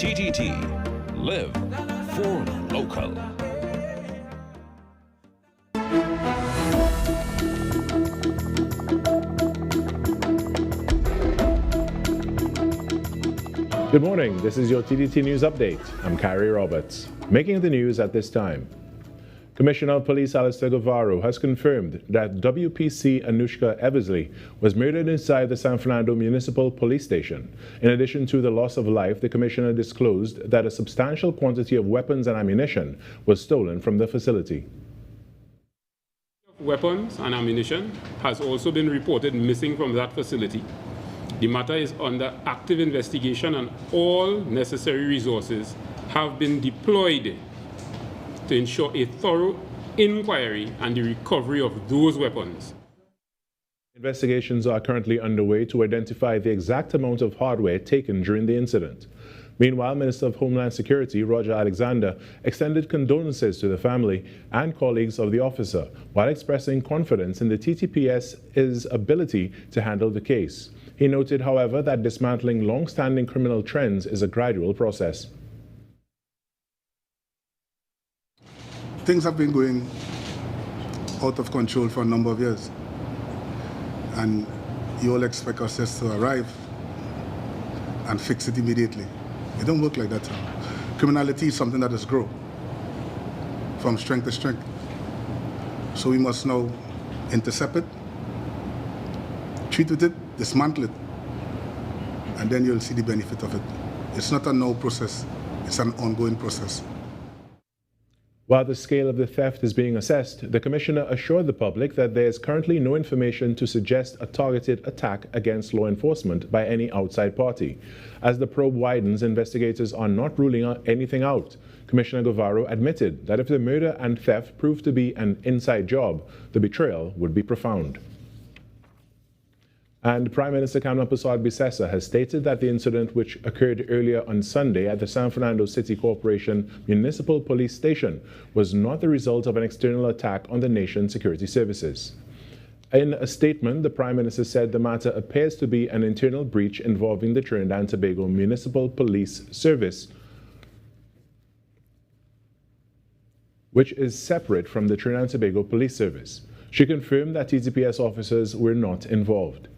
TTT. Live for local. Good morning, this is your TTT News Update. I'm Carrie Roberts. Making the news at this time. Commissioner of Police Alistair Guevara has confirmed that WPC Anushka Eversley was murdered inside the San Fernando Municipal Police Station. In addition to the loss of life, the commissioner disclosed that a substantial quantity of weapons and ammunition was stolen from the facility. Weapons and ammunition has also been reported missing from that facility. The matter is under active investigation and all necessary resources have been deployed to ensure a thorough inquiry and the recovery of those weapons. Investigations are currently underway to identify the exact amount of hardware taken during the incident. Meanwhile, Minister of Homeland Security Roger Alexander extended condolences to the family and colleagues of the officer while expressing confidence in the TTPS's ability to handle the case. He noted, however, that dismantling long-standing criminal trends is a gradual process. Things have been going out of control for a number of years, and you all expect us just to arrive and fix it immediately. It don't work like that. Criminality is something that has grown from strength to strength. So we must now intercept it, treat with it, dismantle it, and then you'll see the benefit of it. It's not a now process, it's an ongoing process. While the scale of the theft is being assessed, the commissioner assured the public that there is currently no information to suggest a targeted attack against law enforcement by any outside party. As the probe widens, investigators are not ruling anything out. Commissioner Guevara admitted that if the murder and theft proved to be an inside job, the betrayal would be profound. And Prime Minister Kamla Persad-Bissessar has stated that the incident, which occurred earlier on Sunday at the San Fernando City Corporation Municipal Police Station, was not the result of an external attack on the nation's security services. In a statement, the Prime Minister said the matter appears to be an internal breach involving the Trinidad and Tobago Municipal Police Service, which is separate from the Trinidad and Tobago Police Service. She confirmed that TTPS officers were not involved.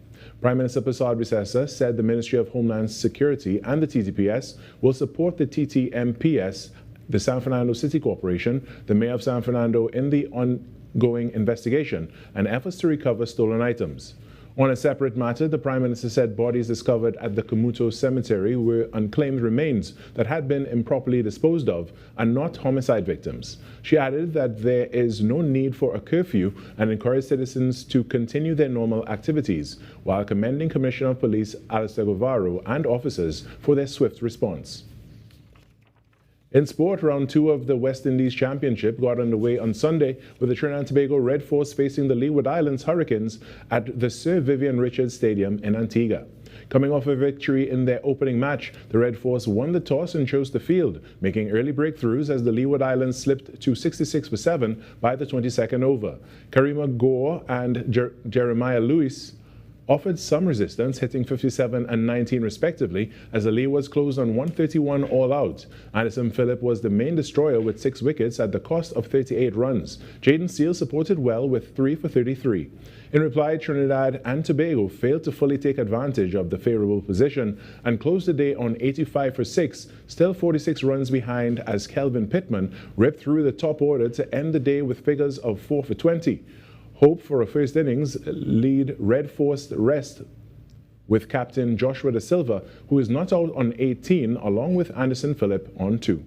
Prime Minister Persad-Bissessar said the Ministry of Homeland Security and the TTPS will support the TTMPS, the San Fernando City Corporation, the Mayor of San Fernando in the ongoing investigation and efforts to recover stolen items. On a separate matter, the Prime Minister said bodies discovered at the Camuto Cemetery were unclaimed remains that had been improperly disposed of and not homicide victims. She added that there is no need for a curfew and encouraged citizens to continue their normal activities, while commending Commissioner of Police Alistair Guevara and officers for their swift response. In sport, round 2 of the West Indies Championship got underway on Sunday with the Trinidad and Tobago Red Force facing the Leeward Islands Hurricanes at the Sir Vivian Richards Stadium in Antigua. Coming off a victory in their opening match, the Red Force won the toss and chose the field, making early breakthroughs as the Leeward Islands slipped to 66 for 7 by the 22nd over. Karima Gore and Jeremiah Lewis offered some resistance, hitting 57 and 19 respectively, as the Leewards closed on 131 all out. Anderson Phillip was the main destroyer with 6 wickets at the cost of 38 runs. Jaden Steele supported well with 3 for 33. In reply, Trinidad and Tobago failed to fully take advantage of the favorable position and closed the day on 85 for 6, still 46 runs behind as Kelvin Pittman ripped through the top order to end the day with figures of 4 for 20. Hope for a first innings lead Red Force rest with captain Joshua Da Silva, who is not out on 18, along with Anderson Phillip on 2.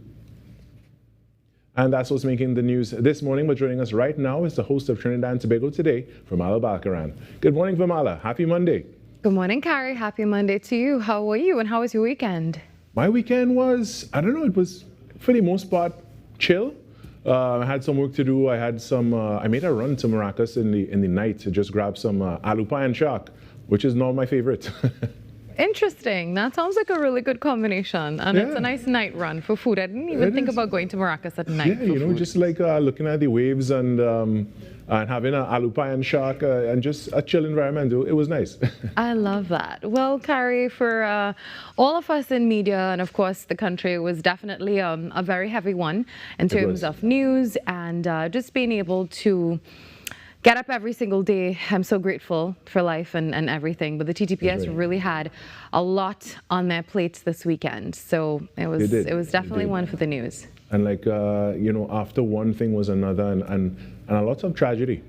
And that's what's making the news this morning. But joining us right now is the host of Trinidad and Tobago Today, Virmala Balkaran. Good morning, Virmala. Happy Monday. Good morning, Carrie. Happy Monday to you. How are you and how was your weekend? My weekend was, I don't know, it was for the most part chill. I had some work to do. I had some. I made a run to Maracas in the night to just grab some alupa and shark, which is not my favorite. Interesting. That sounds like a really good combination, and it's a nice night run for food. I didn't even think about going to Maracas at night. Yeah, you know, food. just like looking at the waves and and having a alupai and shark and just a chill environment. It was nice. I love that. Well, Carrie, for all of us in media and of course the country, it was definitely a very heavy one in terms of news and just being able to get up every single day. I'm so grateful for life and everything, but the TTPS really had a lot on their plates this weekend, so it was definitely one for the news. And like you know, after one thing was another, and a lot of tragedy.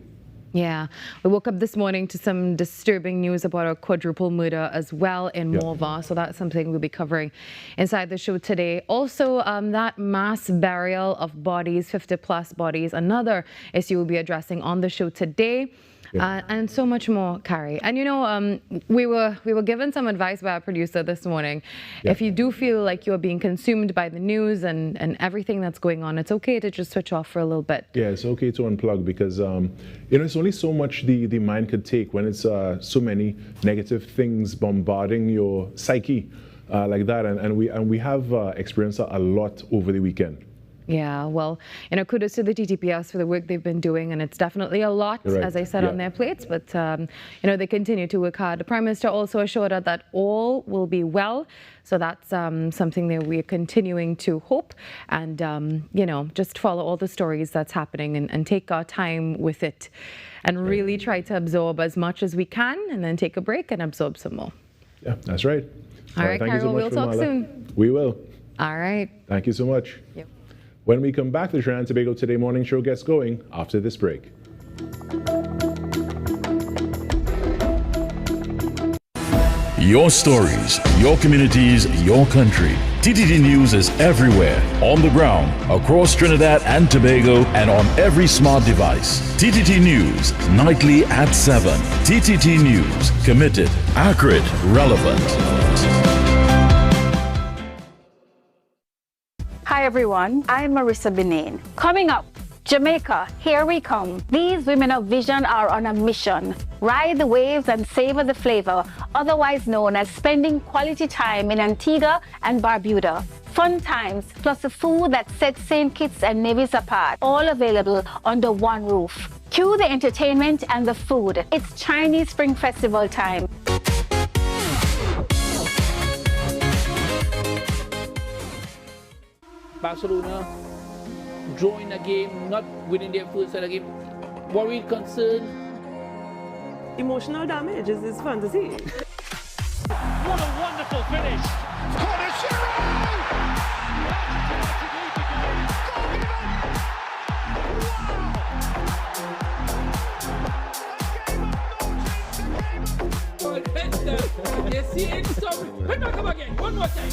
Yeah, we woke up this morning to some disturbing news about a quadruple murder as well in Morva, so that's something we'll be covering inside the show today. Also, that mass burial of bodies, 50+ bodies, another issue we'll be addressing on the show today. And so much more, Carrie. And you know, we were given some advice by our producer this morning. If you do feel like you're being consumed by the news and everything that's going on, it's okay to just switch off for a little bit. Yeah, it's okay to unplug because you know, it's only so much the mind could take when it's so many negative things bombarding your psyche like that. And we have experienced a lot over the weekend. Yeah, well, you know, kudos to the TTPS for the work they've been doing, and it's definitely a lot, as I said, on their plates, but, you know, they continue to work hard. The Prime Minister also assured us that all will be well, so that's something that we're continuing to hope and, you know, just follow all the stories that's happening and take our time with it and really try to absorb as much as we can and then take a break and absorb some more. Yeah, that's right. All right, thank Carol, you so much, we'll talk Virmala. soon. We will. All right. Thank you so much. Yep. When we come back, the Trinidad and Tobago Today morning show gets going after this break. Your stories, your communities, your country. TTT News is everywhere, on the ground, across Trinidad and Tobago, and on every smart device. TTT News, nightly at 7. TTT News, committed, accurate, relevant. Hi everyone, I'm Marissa Benin. Coming up, Jamaica, here we come. These women of vision are on a mission. Ride the waves and savor the flavor, otherwise known as spending quality time in Antigua and Barbuda. Fun times, plus the food that sets St. Kitts and Nevis apart, all available under one roof. Cue the entertainment and the food. It's Chinese Spring Festival time. Barcelona drawing a game, not winning their first set of game. Worried, concerned. Emotional damage is fun to see. What a wonderful finish. You see any story? Come back up again, one more time.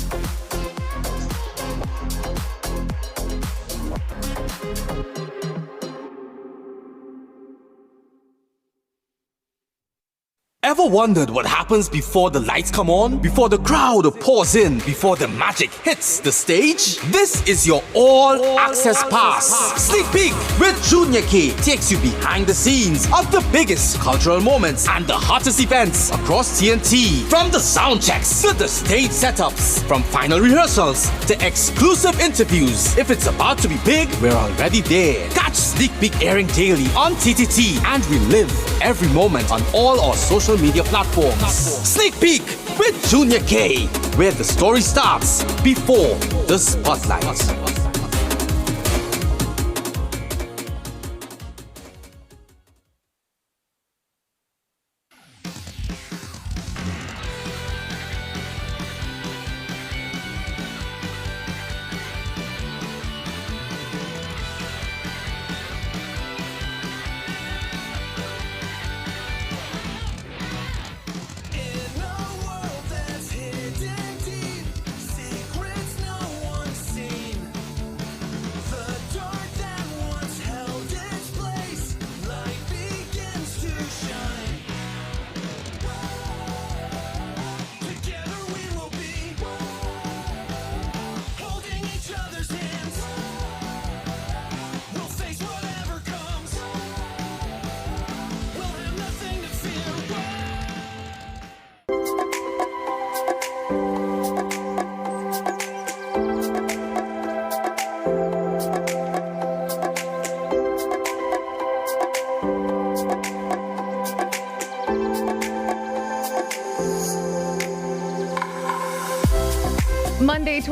Ever wondered what happens before the lights come on? Before the crowd pours in? Before the magic hits the stage? This is your all-access pass. Sneak Peek with Junior K takes you behind the scenes of the biggest cultural moments and the hottest events across TNT. From the sound checks to the stage setups, from final rehearsals to exclusive interviews. If it's about to be big, we're already there. Catch Sneak Peek airing daily on TTT and relive every moment on all our social media platforms. Sneak Peek with Junior K, where the story starts before the spotlight.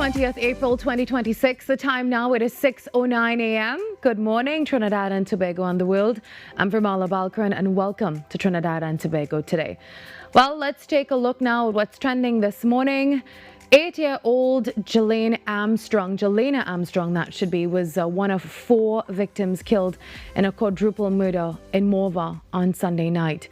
20th April 2026. The time now, it is 6:09 a.m. Good morning, Trinidad and Tobago and the world. I'm Virmala Balkaran and welcome to Trinidad and Tobago Today. Well, let's take a look now at what's trending this morning. 8-year-old Jelena Armstrong, that should be, was one of 4 victims killed in a quadruple murder in Morva on Sunday night.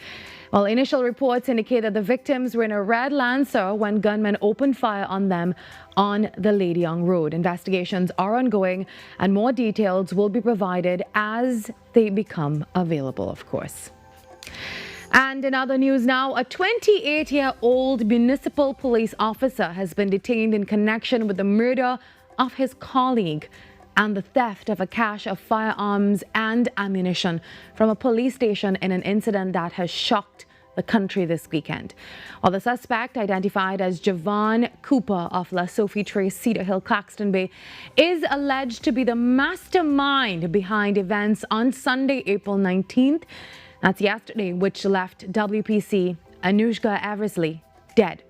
Well, initial reports indicate that the victims were in a red Lancer when gunmen opened fire on them on the Lady Young Road. Investigations are ongoing and more details will be provided as they become available, of course. And in other news now, a 28-year-old municipal police officer has been detained in connection with the murder of his colleague and the theft of a cache of firearms and ammunition from a police station in an incident that has shocked the country this weekend. While the suspect, identified as Javon Cooper of La Sophie Trace, Cedar Hill, Claxton Bay, is alleged to be the mastermind behind events on Sunday, April 19th, that's yesterday, which left WPC Anushka Eversley dead.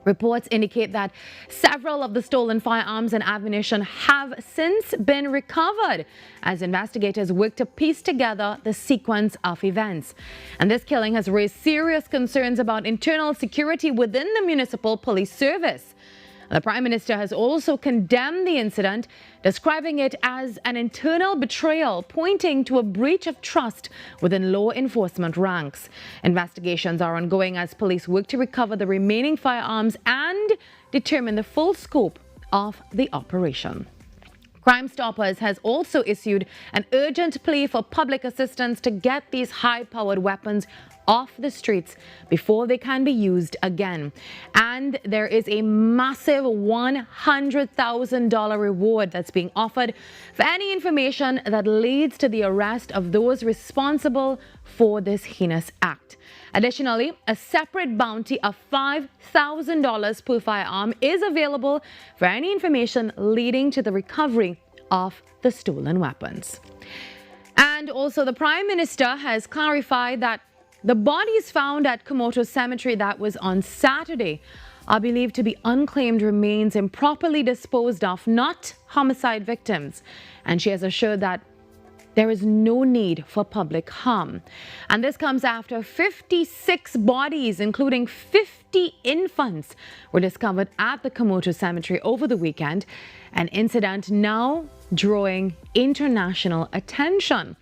Reports indicate that several of the stolen firearms and ammunition have since been recovered as investigators work to piece together the sequence of events. And this killing has raised serious concerns about internal security within the municipal police service. The Prime Minister has also condemned the incident, describing it as an internal betrayal, pointing to a breach of trust within law enforcement ranks. Investigations are ongoing as police work to recover the remaining firearms and determine the full scope of the operation. Crime Stoppers has also issued an urgent plea for public assistance to get these high-powered weapons off the streets before they can be used again. And there is a massive $100,000 reward that's being offered for any information that leads to the arrest of those responsible for this heinous act. Additionally, a separate bounty of $5,000 per firearm is available for any information leading to the recovery of the stolen weapons. And also, the Prime Minister has clarified that the bodies found at Komoto Cemetery that was on Saturday are believed to be unclaimed remains improperly disposed of, not homicide victims. And she has assured that there is no need for public harm. And this comes after 56 bodies, including 50 infants, were discovered at the Komoto Cemetery over the weekend, an incident now drawing international attention.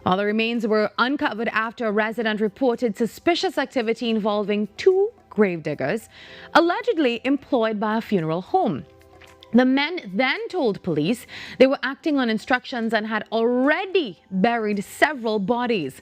While the remains were uncovered after a resident reported suspicious activity involving 2 gravediggers, allegedly employed by a funeral home. The men then told police they were acting on instructions and had already buried several bodies.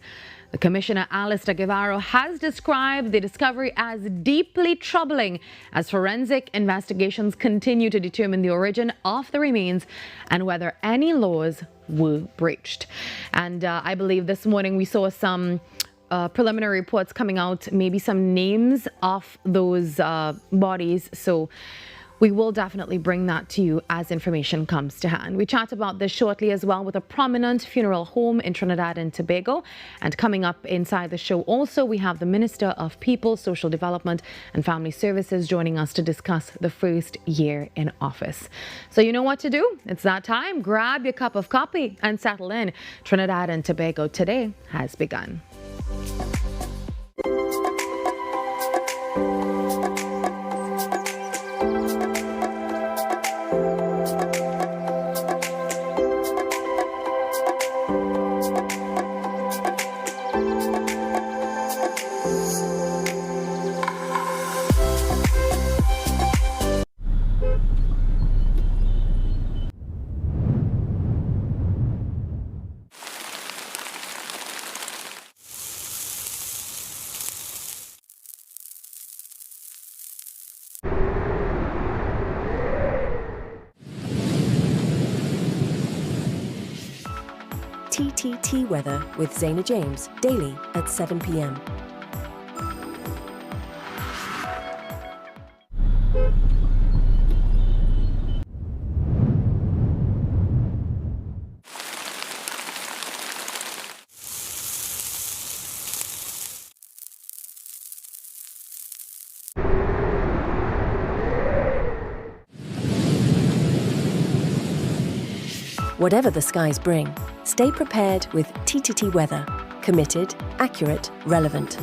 The Commissioner, Alistair Guevara, has described the discovery as deeply troubling as forensic investigations continue to determine the origin of the remains and whether any laws were breached. And I believe this morning we saw some preliminary reports coming out, maybe some names of those bodies. So we will definitely bring that to you as information comes to hand. We chat about this shortly as well with a prominent funeral home in Trinidad and Tobago. And coming up inside the show also, we have the Minister of People, Social Development and Family Services joining us to discuss the first year in office. So you know what to do. It's that time. Grab your cup of coffee and settle in. Trinidad and Tobago Today has begun. TTT weather with Zaina James, daily at 7 p.m. Whatever the skies bring, stay prepared with TTT Weather. Committed, accurate, relevant.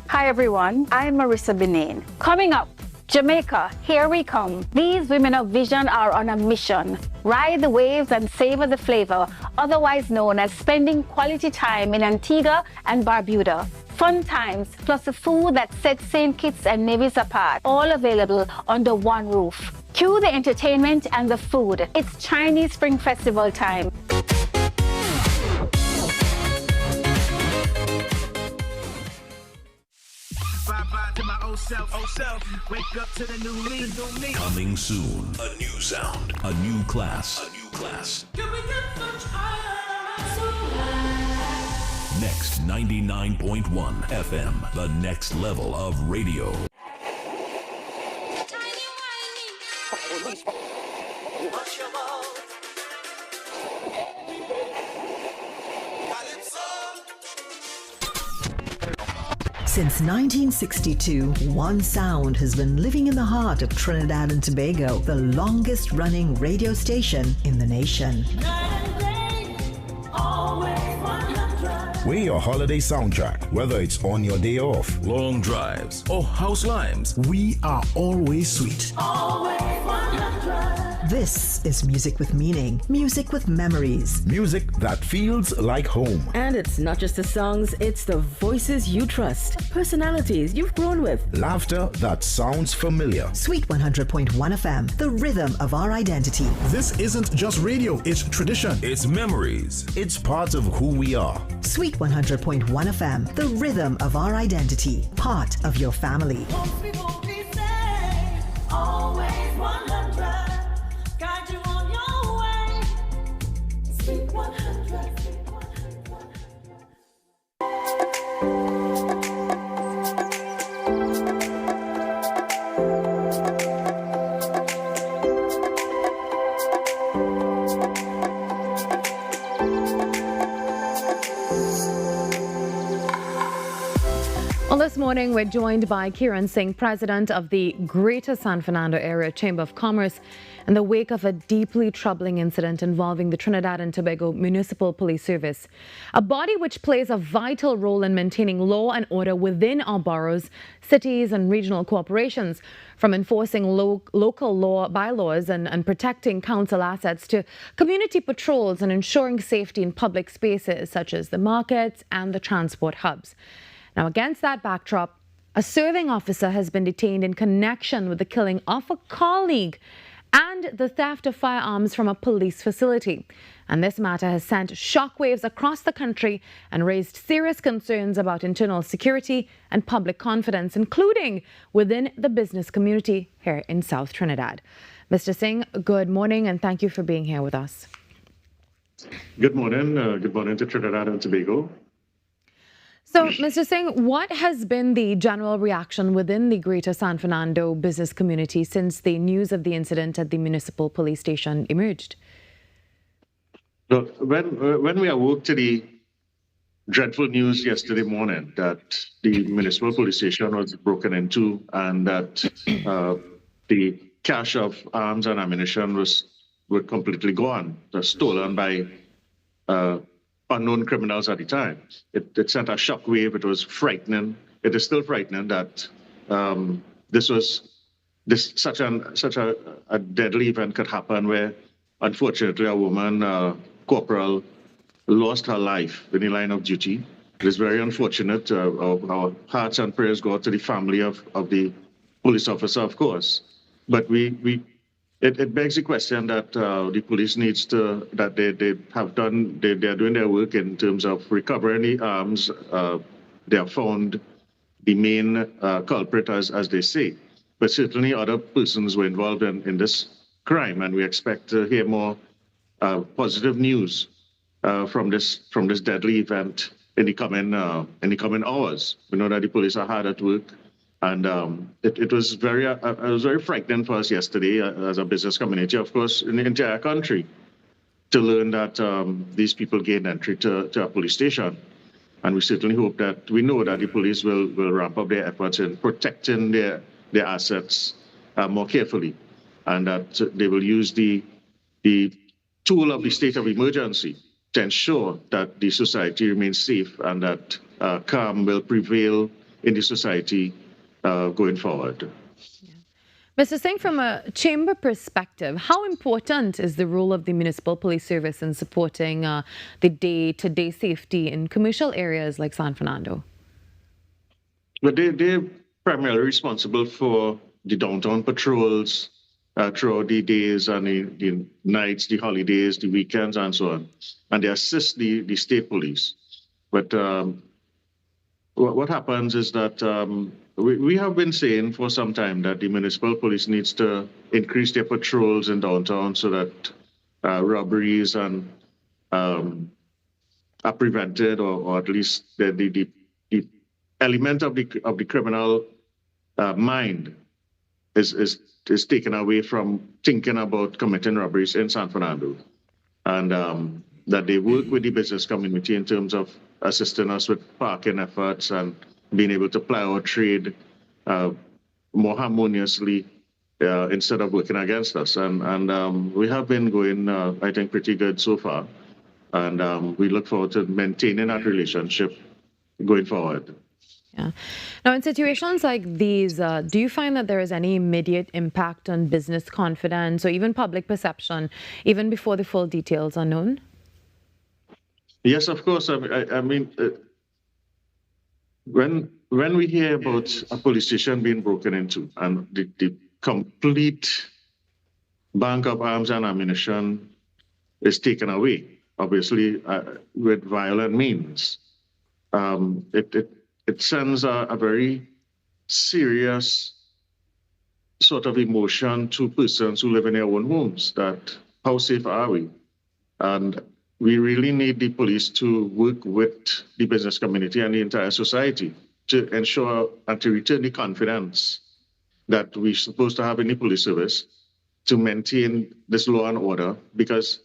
Hi everyone, I'm Marissa Benin. Coming up, Jamaica, here we come. These women of vision are on a mission. Ride the waves and savor the flavor, otherwise known as spending quality time in Antigua and Barbuda. Fun times, plus the food that sets St. Kitts and Nevis apart, all available under one roof. Cue the entertainment and the food. It's Chinese Spring Festival time. Wake up to the new me. Coming soon. A new sound. A new class. Next 99.1 FM. The next level of radio. Since 1962, one sound has been living in the heart of Trinidad and Tobago, the longest running radio station in the nation. We're your holiday soundtrack, whether it's on your day off, Long drives, or house limes. we are always sweet. This is music with meaning, music with memories. Music that feels like home. And it's not just the songs, it's the voices you trust, personalities you've grown with. Laughter that sounds familiar. Sweet 100.1 FM, the rhythm of our identity. This isn't just radio, it's tradition. It's memories. It's part of who we are. Sweet 100.1 FM, the rhythm of our identity, part of your family. Well, this morning we're joined by Kiran Singh, president of the Greater San Fernando Area Chamber of Commerce, in the wake of a deeply troubling incident involving the Trinidad and Tobago Municipal Police Service, a body which plays a vital role in maintaining law and order within our boroughs, cities and regional corporations, from enforcing local law bylaws and protecting council assets to community patrols and ensuring safety in public spaces such as the markets and the transport hubs. Now, against that backdrop, a serving officer has been detained in connection with the killing of a colleague and the theft of firearms from a police facility. And this matter has sent shockwaves across the country and raised serious concerns about internal security and public confidence, including within the business community here in South Trinidad. Mr. Singh, good morning and thank you for being here with us. Good morning. Good morning to Trinidad and Tobago. So, Mr. Singh, what has been the general reaction within the Greater San Fernando business community since the news of the incident at the municipal police station emerged? Look, when we awoke to the dreadful news yesterday morning that the municipal police station was broken into and that the cache of arms and ammunition were completely gone, stolen by unknown criminals at the time. It sent a shockwave. It was frightening. It is still frightening that such a deadly event could happen where, unfortunately, a woman, corporal, lost her life in the line of duty. It is very unfortunate. Our hearts and prayers go out to the family of the police officer, of course. But it begs the question that the police needs to, that they are doing their work in terms of recovering the arms. They have found the main culprit, as they say. But certainly other persons were involved in this crime, and we expect to hear more positive news from this deadly event in the coming hours. We know that the police are hard at work. And it was very frightening for us yesterday as a business community, of course, in the entire country, to learn that these people gained entry to a police station. And we certainly hope that, we know that the police will ramp up their efforts in protecting their assets more carefully, and that they will use the the tool of the state of emergency to ensure that the society remains safe and that calm will prevail in the society going forward. Mr. Singh, from a chamber perspective, how important is the role of the municipal police service in supporting the day-to-day safety in commercial areas like San Fernando? Well, they're primarily responsible for the downtown patrols throughout the days and the nights, the holidays, the weekends, and so on. And they assist the state police. But what happens is that we have been saying for some time that the municipal police needs to increase their patrols in downtown so that robberies and are prevented, or at least the element of the criminal mind is taken away from thinking about committing robberies in San Fernando, and that they work with the business community in terms of assisting us with parking efforts and being able to ply our trade more harmoniously instead of working against us. And we have been going, I think, pretty good so far. And we look forward to maintaining that relationship going forward. Yeah. Now, in situations like these, do you find that there is any immediate impact on business confidence or even public perception, even before the full details are known? Yes, of course. I mean, when we hear about a police station being broken into and the complete bank of arms and ammunition is taken away, obviously with violent means, it sends a very serious sort of emotion to persons who live in their own homes, that how safe are we? And we really need the police to work with the business community and the entire society to ensure and to return the confidence that we're supposed to have in the police service to maintain this law and order, because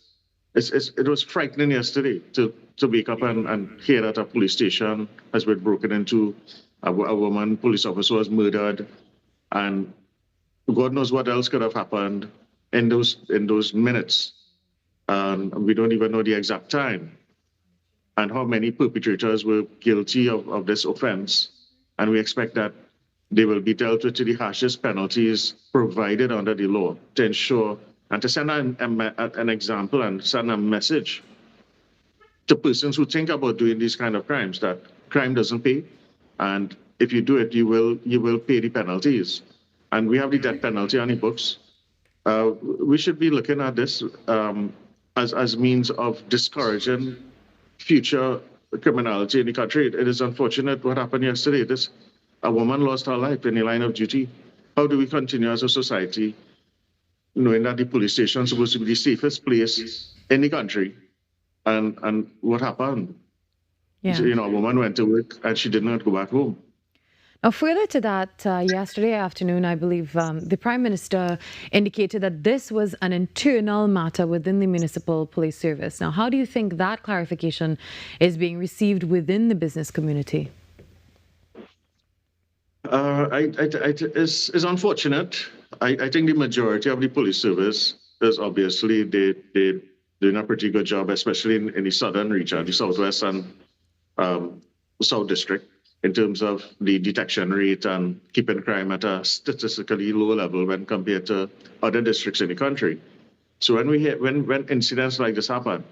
it was frightening yesterday to wake up and hear that a police station has been broken into, a woman police officer was murdered, and God knows what else could have happened in those minutes. And we don't even know the exact time and how many perpetrators were guilty of this offense. And we expect that they will be dealt with to the harshest penalties provided under the law to ensure and to send an example and send a message to persons who think about doing these kind of crimes, that crime doesn't pay. And if you do it, you will pay the penalties. And we have the death penalty on the books. We should be looking at this as means of discouraging future criminality in the country. It is unfortunate what happened yesterday. A woman lost her life in the line of duty. How do we continue as a society knowing that the police station is supposed to be the safest place in the country? And what happened? Yeah. A woman went to work and she did not go back home. Now, further to that, yesterday afternoon, I believe the Prime Minister indicated that this was an internal matter within the Municipal Police Service. Now, how do you think that clarification is being received within the business community? It's unfortunate. I think the majority of the police service is obviously they're doing a pretty good job, especially in the southern region, the southwest and south district, in terms of the detection rate and keeping crime at a statistically low level when compared to other districts in the country. So when incidents like this happen,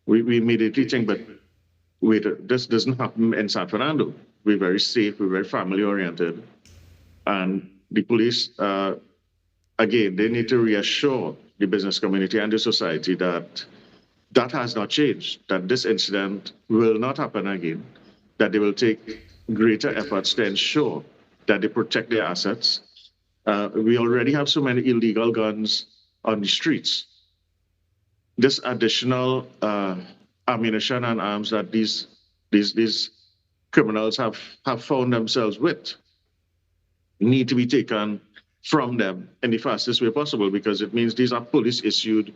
we immediately think, but wait, this doesn't happen in San Fernando. We're very safe, we're very family oriented. And the police, again, they need to reassure the business community and the society that that has not changed, that this incident will not happen again, that they will take greater efforts to ensure that they protect their assets. We already have so many illegal guns on the streets. This additional ammunition and arms that these criminals have found themselves with need to be taken from them in the fastest way possible, because it means these are police-issued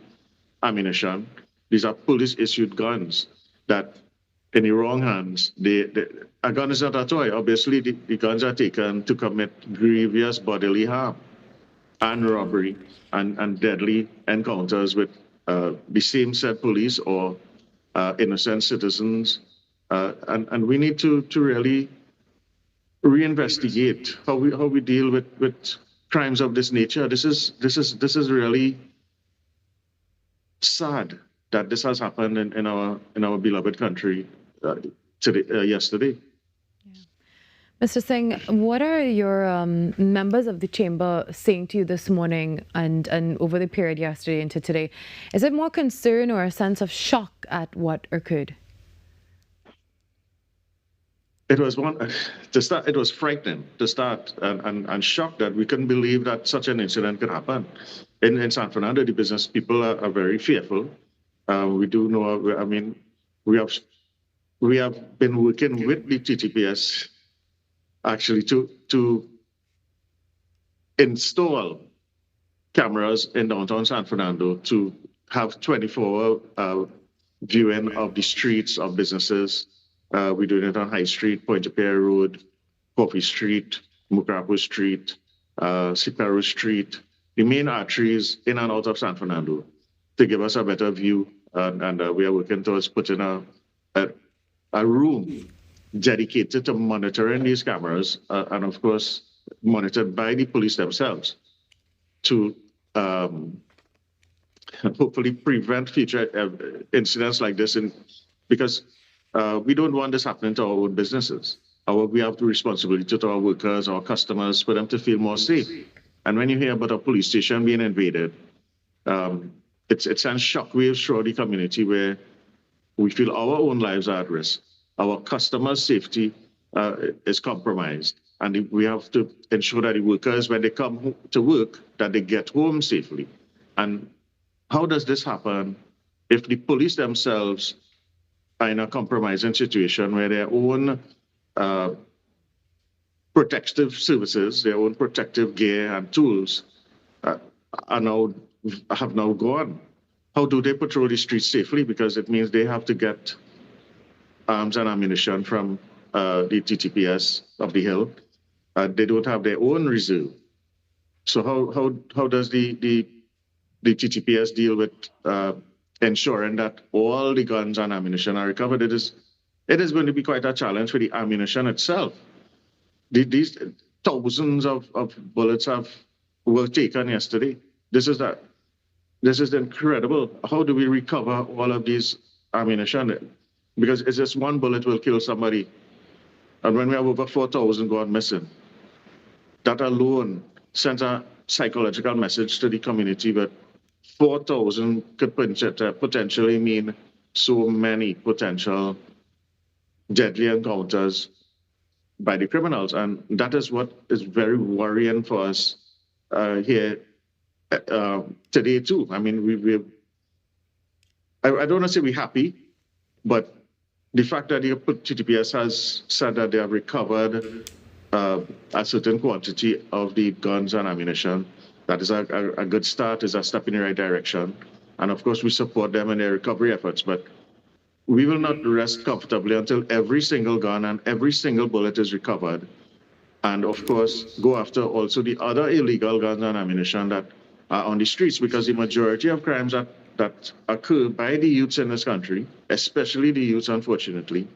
ammunition. These are police-issued guns that, in the wrong hands, a gun is not a toy. Obviously, the guns are taken to commit grievous bodily harm and robbery and deadly encounters with the same said police or innocent citizens. And we need to really reinvestigate how we deal with crimes of this nature. This is really sad that this has happened in our beloved country yesterday. Mr. Singh, what are your members of the chamber saying to you this morning and over the period yesterday into today? Is it more concern or a sense of shock at what occurred? It was to start. It was frightening to start, and shocked that we couldn't believe that such an incident could happen. In San Fernando, the business people are very fearful. We do know. I mean, we have been working with the TTPS actually to install cameras in downtown San Fernando to have 24-hour viewing of the streets of businesses. We're doing it on High Street, Pointe-a-Pierre Road, Coffee Street, Mucrapo Street, Siparo Street, the main arteries in and out of San Fernando, to give us a better view. And we are working towards putting a room dedicated to monitoring these cameras, and of course, monitored by the police themselves to hopefully prevent future incidents like this. Because we don't want this happening to our own businesses. We have the responsibility to our workers, our customers, for them to feel more safe. And when you hear about a police station being invaded, it sends shockwaves throughout the community where we feel our own lives are at risk. Our customers' safety is compromised. And we have to ensure that the workers, when they come to work, that they get home safely. And how does this happen if the police themselves are in a compromising situation where their own protective services, their own protective gear and tools have now gone? How do they patrol the streets safely? Because it means they have to get arms and ammunition from the TTPS of the Hill. They don't have their own reserve. So how does the TTPS deal with ensuring that all the guns and ammunition are recovered? It is going to be quite a challenge for the ammunition itself. These thousands of bullets were taken yesterday. This is incredible. How do we recover all of these ammunition? Because it's just one bullet will kill somebody. And when we have over 4,000 gone missing, that alone sends a psychological message to the community that 4,000 could potentially mean so many potential deadly encounters by the criminals. And that is what is very worrying for us here today too. I mean, I don't want to say we're happy, but the fact that the TTPS has said that they have recovered a certain quantity of the guns and ammunition, that is a good start, is a step in the right direction. And of course, we support them in their recovery efforts, but we will not rest comfortably until every single gun and every single bullet is recovered. And of course, go after also the other illegal guns and ammunition that are on the streets, because the majority of crimes that occur by the youths in this country, especially the youths, unfortunately,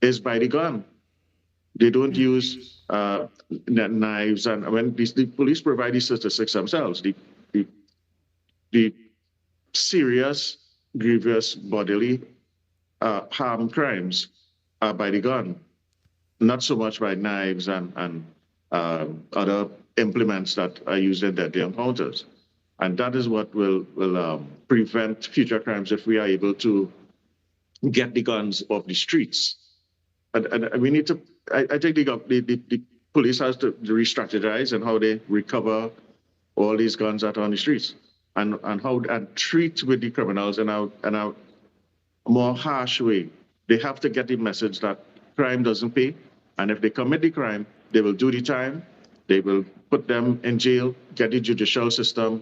is by the gun. They don't use knives, and when the police provide these statistics themselves, the serious, grievous bodily harm crimes are by the gun, not so much by knives and other implements that are used in deadly encounters. And that is what will prevent future crimes if we are able to get the guns off the streets. And we need to, I think the police has to re-strategize and how they recover all these guns that are on the streets and treat with the criminals in a more harsh way. They have to get the message that crime doesn't pay. And if they commit the crime, they will do the time. They will put them in jail, get the judicial system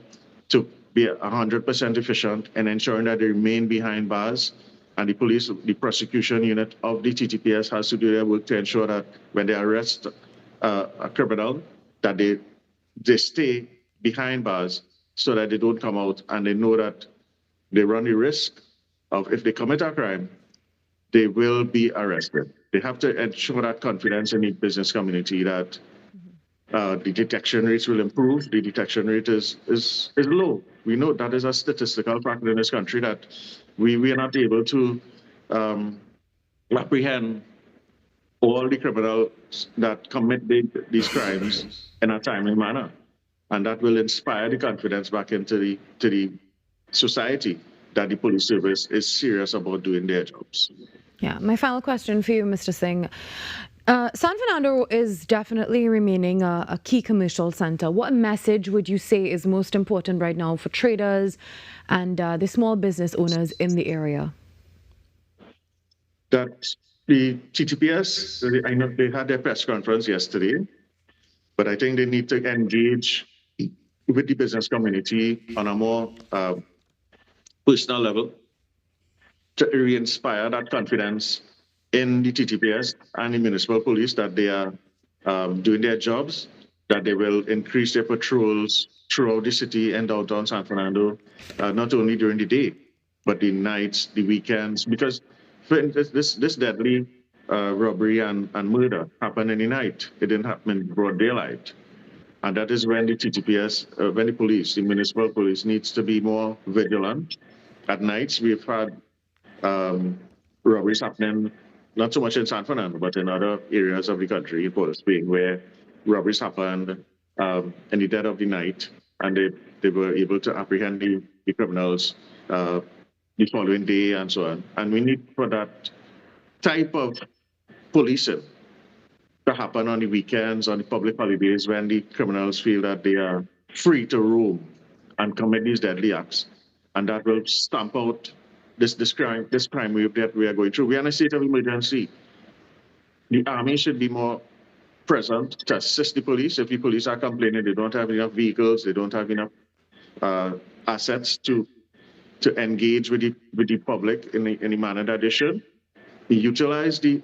to be 100% efficient and ensuring that they remain behind bars. And the police, the prosecution unit of the TTPS has to do their work to ensure that when they arrest a criminal, that they stay behind bars so that they don't come out, and they know that they run the risk of, if they commit a crime, they will be arrested. They have to ensure that confidence in the business community that the detection rates will improve. The detection rate is low. We know that is a statistical fact in this country, that we are not able to apprehend all the criminals that commit these crimes in a timely manner. And that will inspire the confidence back into the society that the police service is serious about doing their jobs. Yeah, my final question for you, Mr. Singh. San Fernando is definitely remaining a key commercial center. What message would you say is most important right now for traders and the small business owners in the area? That the TTPS, I know they had their press conference yesterday, but I think they need to engage with the business community on a more personal level to re-inspire that confidence in the TTPS and the municipal police that they are doing their jobs, that they will increase their patrols throughout the city and downtown San Fernando, not only during the day, but the nights, the weekends. Because for instance, this deadly robbery and murder happened in the night. It didn't happen in broad daylight. And that is when the TTPS, when the police, the municipal police, needs to be more vigilant. At nights, we've had robberies happening, not so much in San Fernando, but in other areas of the country, in Port of Spain, where robberies happened in the dead of the night, and they were able to apprehend the criminals the following day and so on. And we need for that type of policing to happen on the weekends, on the public holidays, when the criminals feel that they are free to roam and commit these deadly acts. And that will stamp out this crime wave that we are going through. We are in a state of emergency. The army should be more present to assist the police. If the police are complaining they don't have enough vehicles, they don't have enough assets to engage with the public in the manner that they should, we utilize the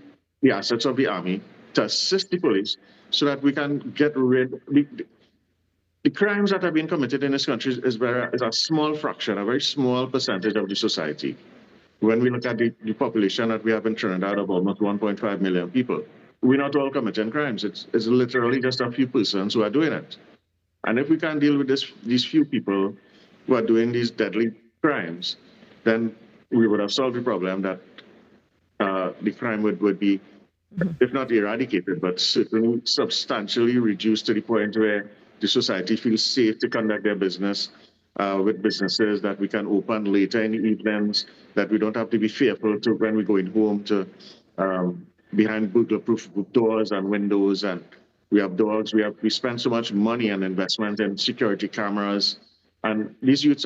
assets of the army to assist the police so that we can get rid the crimes that have been committed in this country is a small fraction, a very small percentage of the society. When we look at the population that we have in Trinidad of almost 1.5 million people, we're not all committing crimes. It's literally just a few persons who are doing it. And if we can't deal with these few people who are doing these deadly crimes, then we would have solved the problem that the crime would be, if not eradicated, but certainly substantially reduced to the point where the society feels safe to conduct their business with businesses that we can open later in the evenings, that we don't have to be fearful to when we're going home to behind burglar-proof doors and windows. And we have dogs. We spend so much money and investment in security cameras. And these youths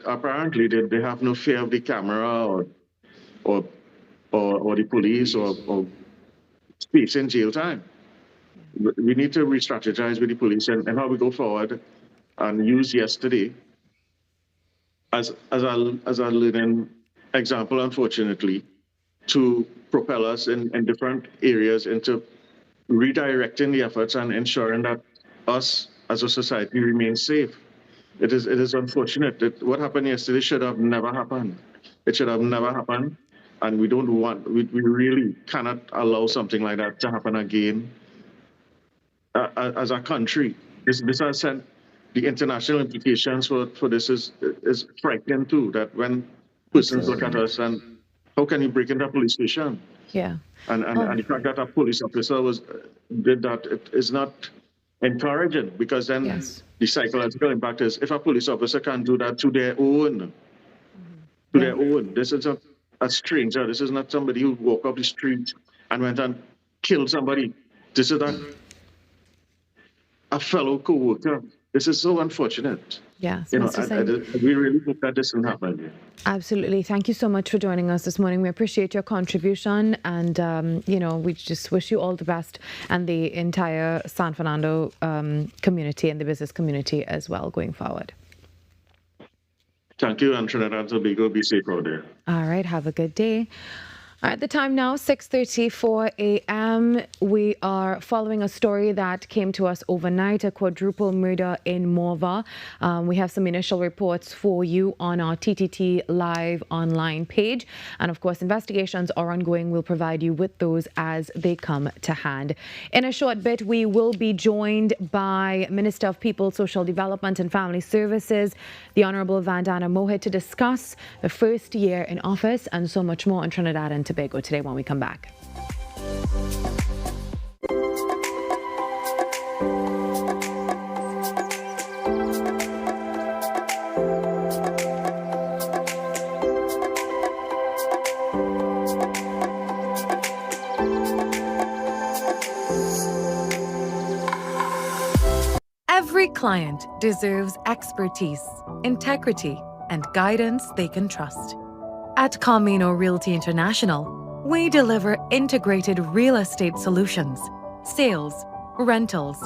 apparently they have no fear of the camera or the police or facing jail time. We need to re-strategize with the police and how we go forward, and use yesterday as a learning example, unfortunately, to propel us in different areas into redirecting the efforts and ensuring that us as a society remain safe. It is unfortunate that what happened yesterday should have never happened. It should have never happened, and we really cannot allow something like that to happen again. As a country, this has sent the international implications for this is frightening too. That when persons look at us and how can you break into a police station? Yeah. And the fact that a police officer did that, it is not encouraging, because then the psychological impact is if a police officer can do that to their own, this is a stranger. This is not somebody who walked up the street and went and killed somebody. This is a fellow co-worker. This is so unfortunate. Yes, we really hope that doesn't happen. Absolutely. Thank you so much for joining us this morning. We appreciate your contribution, and we just wish you all the best, and the entire San Fernando community and the business community as well going forward. Thank you, and Trinidad and Tobago, be safe out there. All right, have a good day. At the time now, 6:34 a.m. We are following a story that came to us overnight, a quadruple murder in Morva. We have some initial reports for you on our TTT Live online page. And of course, investigations are ongoing. We'll provide you with those as they come to hand. In a short bit, we will be joined by Minister of People, Social Development and Family Services, the Honorable Vandana Mohit, to discuss the first year in office and so much more on Trinidad and Tobago today when we come back. Every client deserves expertise, integrity, and guidance they can trust. At Camino Realty International, we deliver integrated real estate solutions, sales, rentals,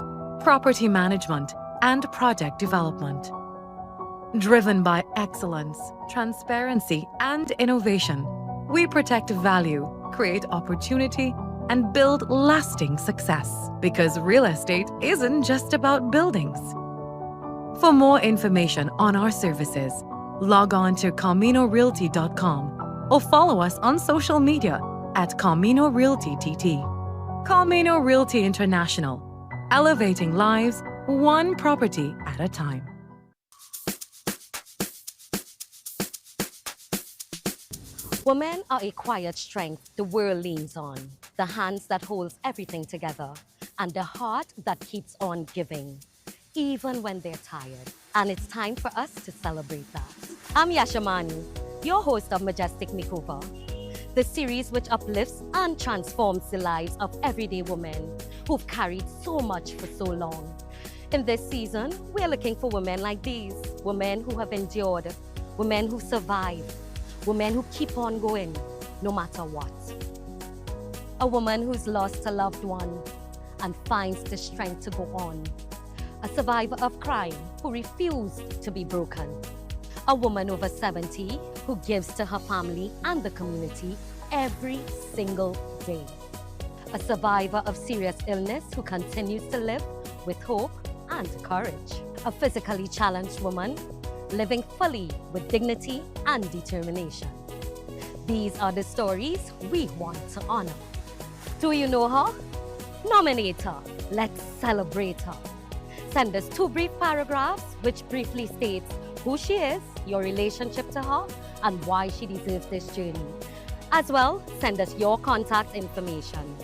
property management, and project development. Driven by excellence, transparency, and innovation, we protect value, create opportunity, and build lasting success. Because real estate isn't just about buildings. For more information on our services, log on to CaminoRealty.com or follow us on social media at Camino Realty TT. Camino Realty International, elevating lives one property at a time. Women are a quiet strength the world leans on, the hands that holds everything together, and the heart that keeps on giving, even when they're tired. And it's time for us to celebrate that. I'm Yashamani, your host of Majestic Makeover, the series which uplifts and transforms the lives of everyday women who've carried so much for so long. In this season, we're looking for women like these, women who have endured, women who survive, women who keep on going, no matter what. A woman who's lost a loved one and finds the strength to go on. A survivor of crime who refused to be broken. A woman over 70 who gives to her family and the community every single day. A survivor of serious illness who continues to live with hope and courage. A physically challenged woman living fully with dignity and determination. These are the stories we want to honor. Do you know her? Nominate her. Let's celebrate her. Send us 2 brief paragraphs which briefly states who she is, your relationship to her, and why she deserves this journey. As well, send us your contact information.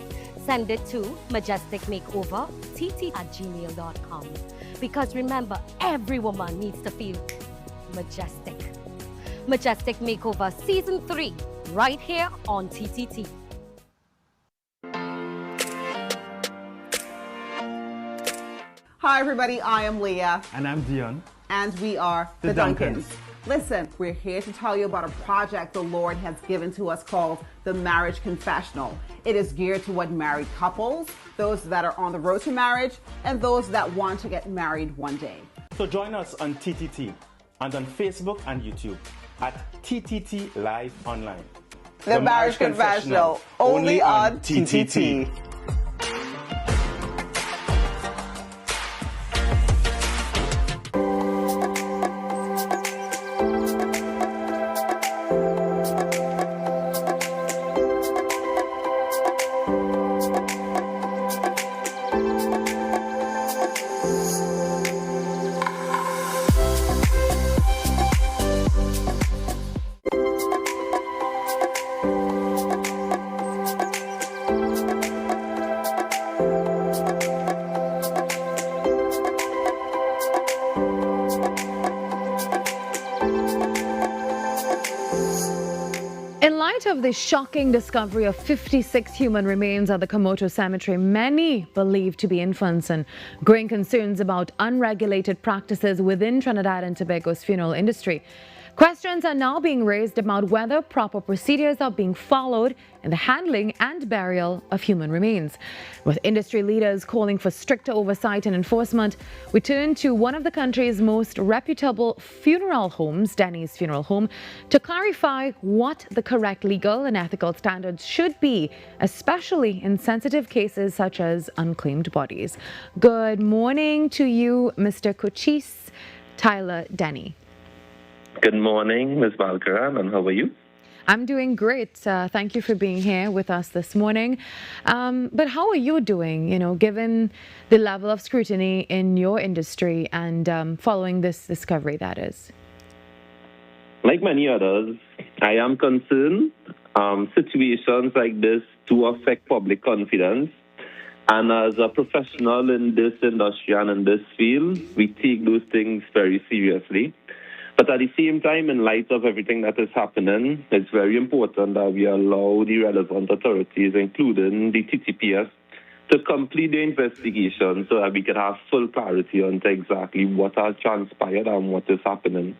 Send it to majesticmakeovertt@gmail.com. Because remember, every woman needs to feel majestic. Majestic Makeover Season 3, right here on TTT. Hi everybody, I am Leah. And I'm Dion. And we are The Duncans. Listen, we're here to tell you about a project the Lord has given to us called the Marriage Confessional. It is geared toward married couples, those that are on the road to marriage, and those that want to get married one day. So join us on TTT and on Facebook and YouTube at TTT Live Online. The Marriage Confessional, only on TTT. Of the shocking discovery of 56 human remains at the Komoto Cemetery, many believed to be infants, and growing concerns about unregulated practices within Trinidad and Tobago's funeral industry, Questions are now being raised about whether proper procedures are being followed in the handling and burial of human remains. With industry leaders calling for stricter oversight and enforcement, we turn to one of the country's most reputable funeral homes, Denny's Funeral Home, to clarify what the correct legal and ethical standards should be, especially in sensitive cases such as unclaimed bodies. Good morning to you, Mr. Cochise Tyler Denny. Good morning, Ms. Balkaran, and how are you? I'm doing great. Thank you for being here with us this morning. But how are you doing, given the level of scrutiny in your industry and following this discovery, that is? Like many others, I am concerned. Situations like this do affect public confidence. And as a professional in this industry and in this field, we take those things very seriously. But at the same time, in light of everything that is happening, it's very important that we allow the relevant authorities, including the TTPS, to complete the investigation so that we can have full clarity on exactly what has transpired and what is happening.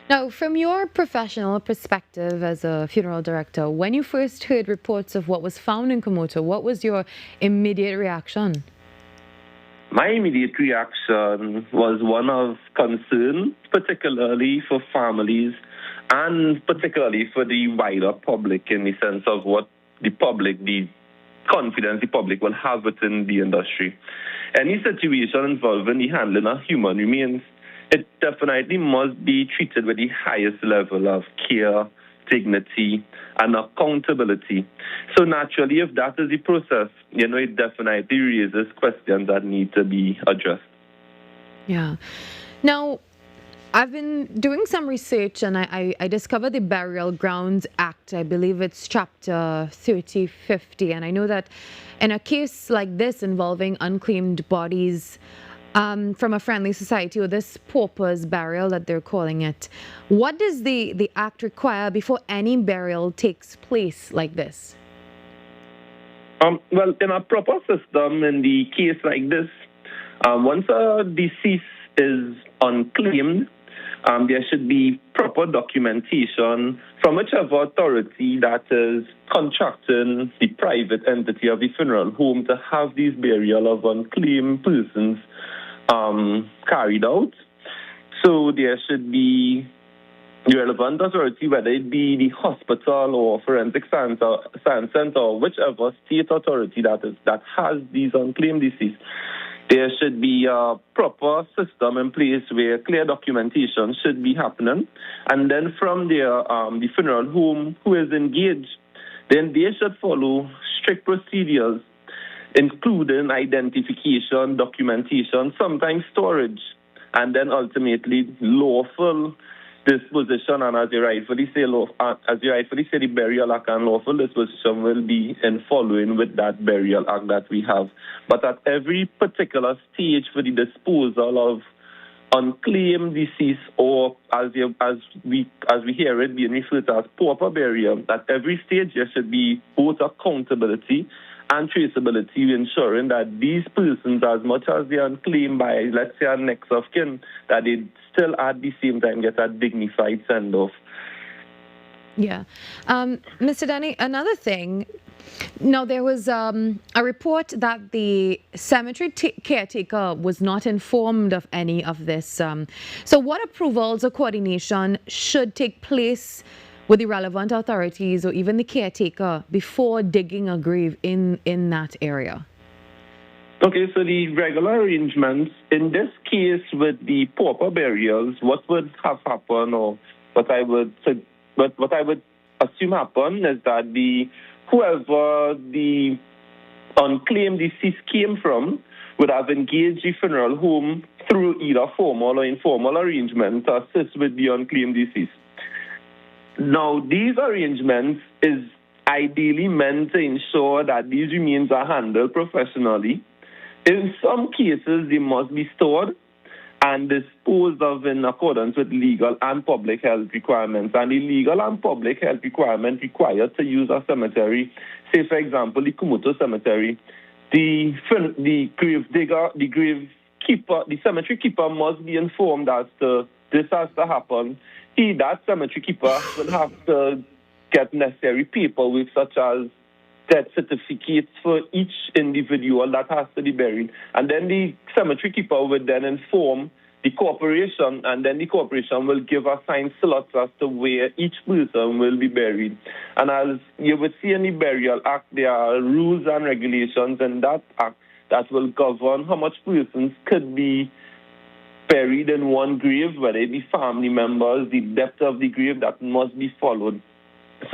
Now, from your professional perspective as a funeral director, when you first heard reports of what was found in Komoto, what was your immediate reaction? My immediate reaction was one of concern, particularly for families and particularly for the wider public, in the sense of what the confidence the public will have within the industry. Any situation involving the handling of human remains, it definitely must be treated with the highest level of care, dignity, and accountability. So naturally, if that is the process, it definitely raises questions that need to be addressed. Yeah. Now, I've been doing some research and I discovered the Burial Grounds Act. I believe it's chapter 3050. And I know that in a case like this involving unclaimed bodies, from a friendly society, or this pauper's burial that they're calling it, what does the act require before any burial takes place like this? Well, in a proper system, in the case like this, once a deceased is unclaimed, there should be proper documentation from whichever authority that is contracting the private entity of the funeral home to have these burial of unclaimed persons carried out. So there should be the relevant authority, whether it be the hospital or forensic science center or whichever state authority that has these unclaimed deceased. There should be a proper system in place where clear documentation should be happening. And then from there, the funeral home who is engaged, then they should follow strict procedures, including identification, documentation, sometimes storage, and then ultimately lawful disposition. And as you rightfully say, the Burial Act and lawful disposition will be in following with that Burial Act that we have. But at every particular stage for the disposal of unclaimed deceased, or as we hear it being referred to as pauper burial, at every stage there should be both accountability and traceability, ensuring that these persons, as much as they are unclaimed by, let's say, our next of kin, that they still at the same time get a dignified send-off. Yeah. Mr. Denny, another thing, now there was a report that the cemetery caretaker was not informed of any of this. So what approvals or coordination should take place with the relevant authorities or even the caretaker before digging a grave in that area? Okay, so the regular arrangements, in this case with the pauper burials, what would have happened, or what I would assume happened, is that whoever the unclaimed deceased came from would have engaged the funeral home through either formal or informal arrangement to assist with the unclaimed deceased. Now, these arrangements is ideally meant to ensure that these remains are handled professionally. In some cases, they must be stored and disposed of in accordance with legal and public health requirements. And the legal and public health requirement required to use a cemetery, say, for example, the Komoto Cemetery, the grave cemetery keeper must be informed as to this has to happen. That cemetery keeper will have to get necessary paperwork such as death certificates for each individual that has to be buried. And then the cemetery keeper would then inform the corporation, and then the corporation will give assigned slots as to where each person will be buried. And as you would see in the Burial Act, there are rules and regulations in that act that will govern how much persons could be buried in one grave, whether it be family members, the depth of the grave that must be followed.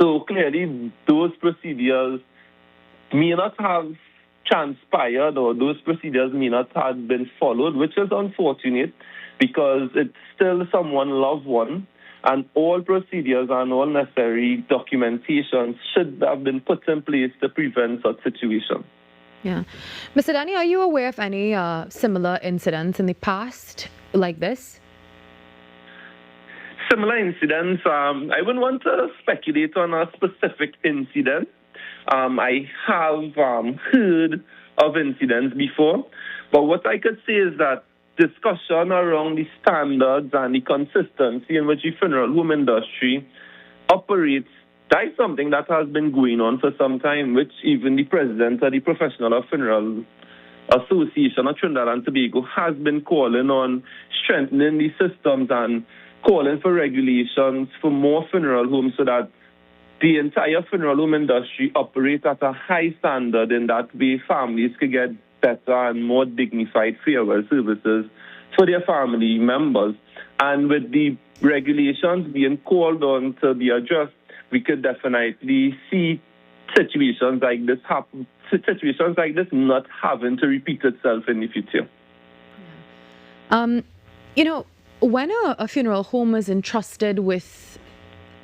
So clearly, those procedures may not have transpired, or those procedures may not have been followed, which is unfortunate because it's still someone's loved one, and all procedures and all necessary documentation should have been put in place to prevent such situations. Yeah. Mr. Danny, are you aware of any similar incidents in the past like this? Similar incidents, I wouldn't want to speculate on a specific incident. I have heard of incidents before, but what I could say is that discussion around the standards and the consistency in which the funeral home industry operates, that is something that has been going on for some time, which even the president of the Professional Funeral Association of Trinidad and Tobago has been calling on strengthening the systems and calling for regulations for more funeral homes so that the entire funeral home industry operates at a high standard, in that way families could get better and more dignified farewell services for their family members. And with the regulations being called on to be addressed, we could definitely see situations like this happen, situations like this not having to repeat itself in the future. You know, when a funeral home is entrusted with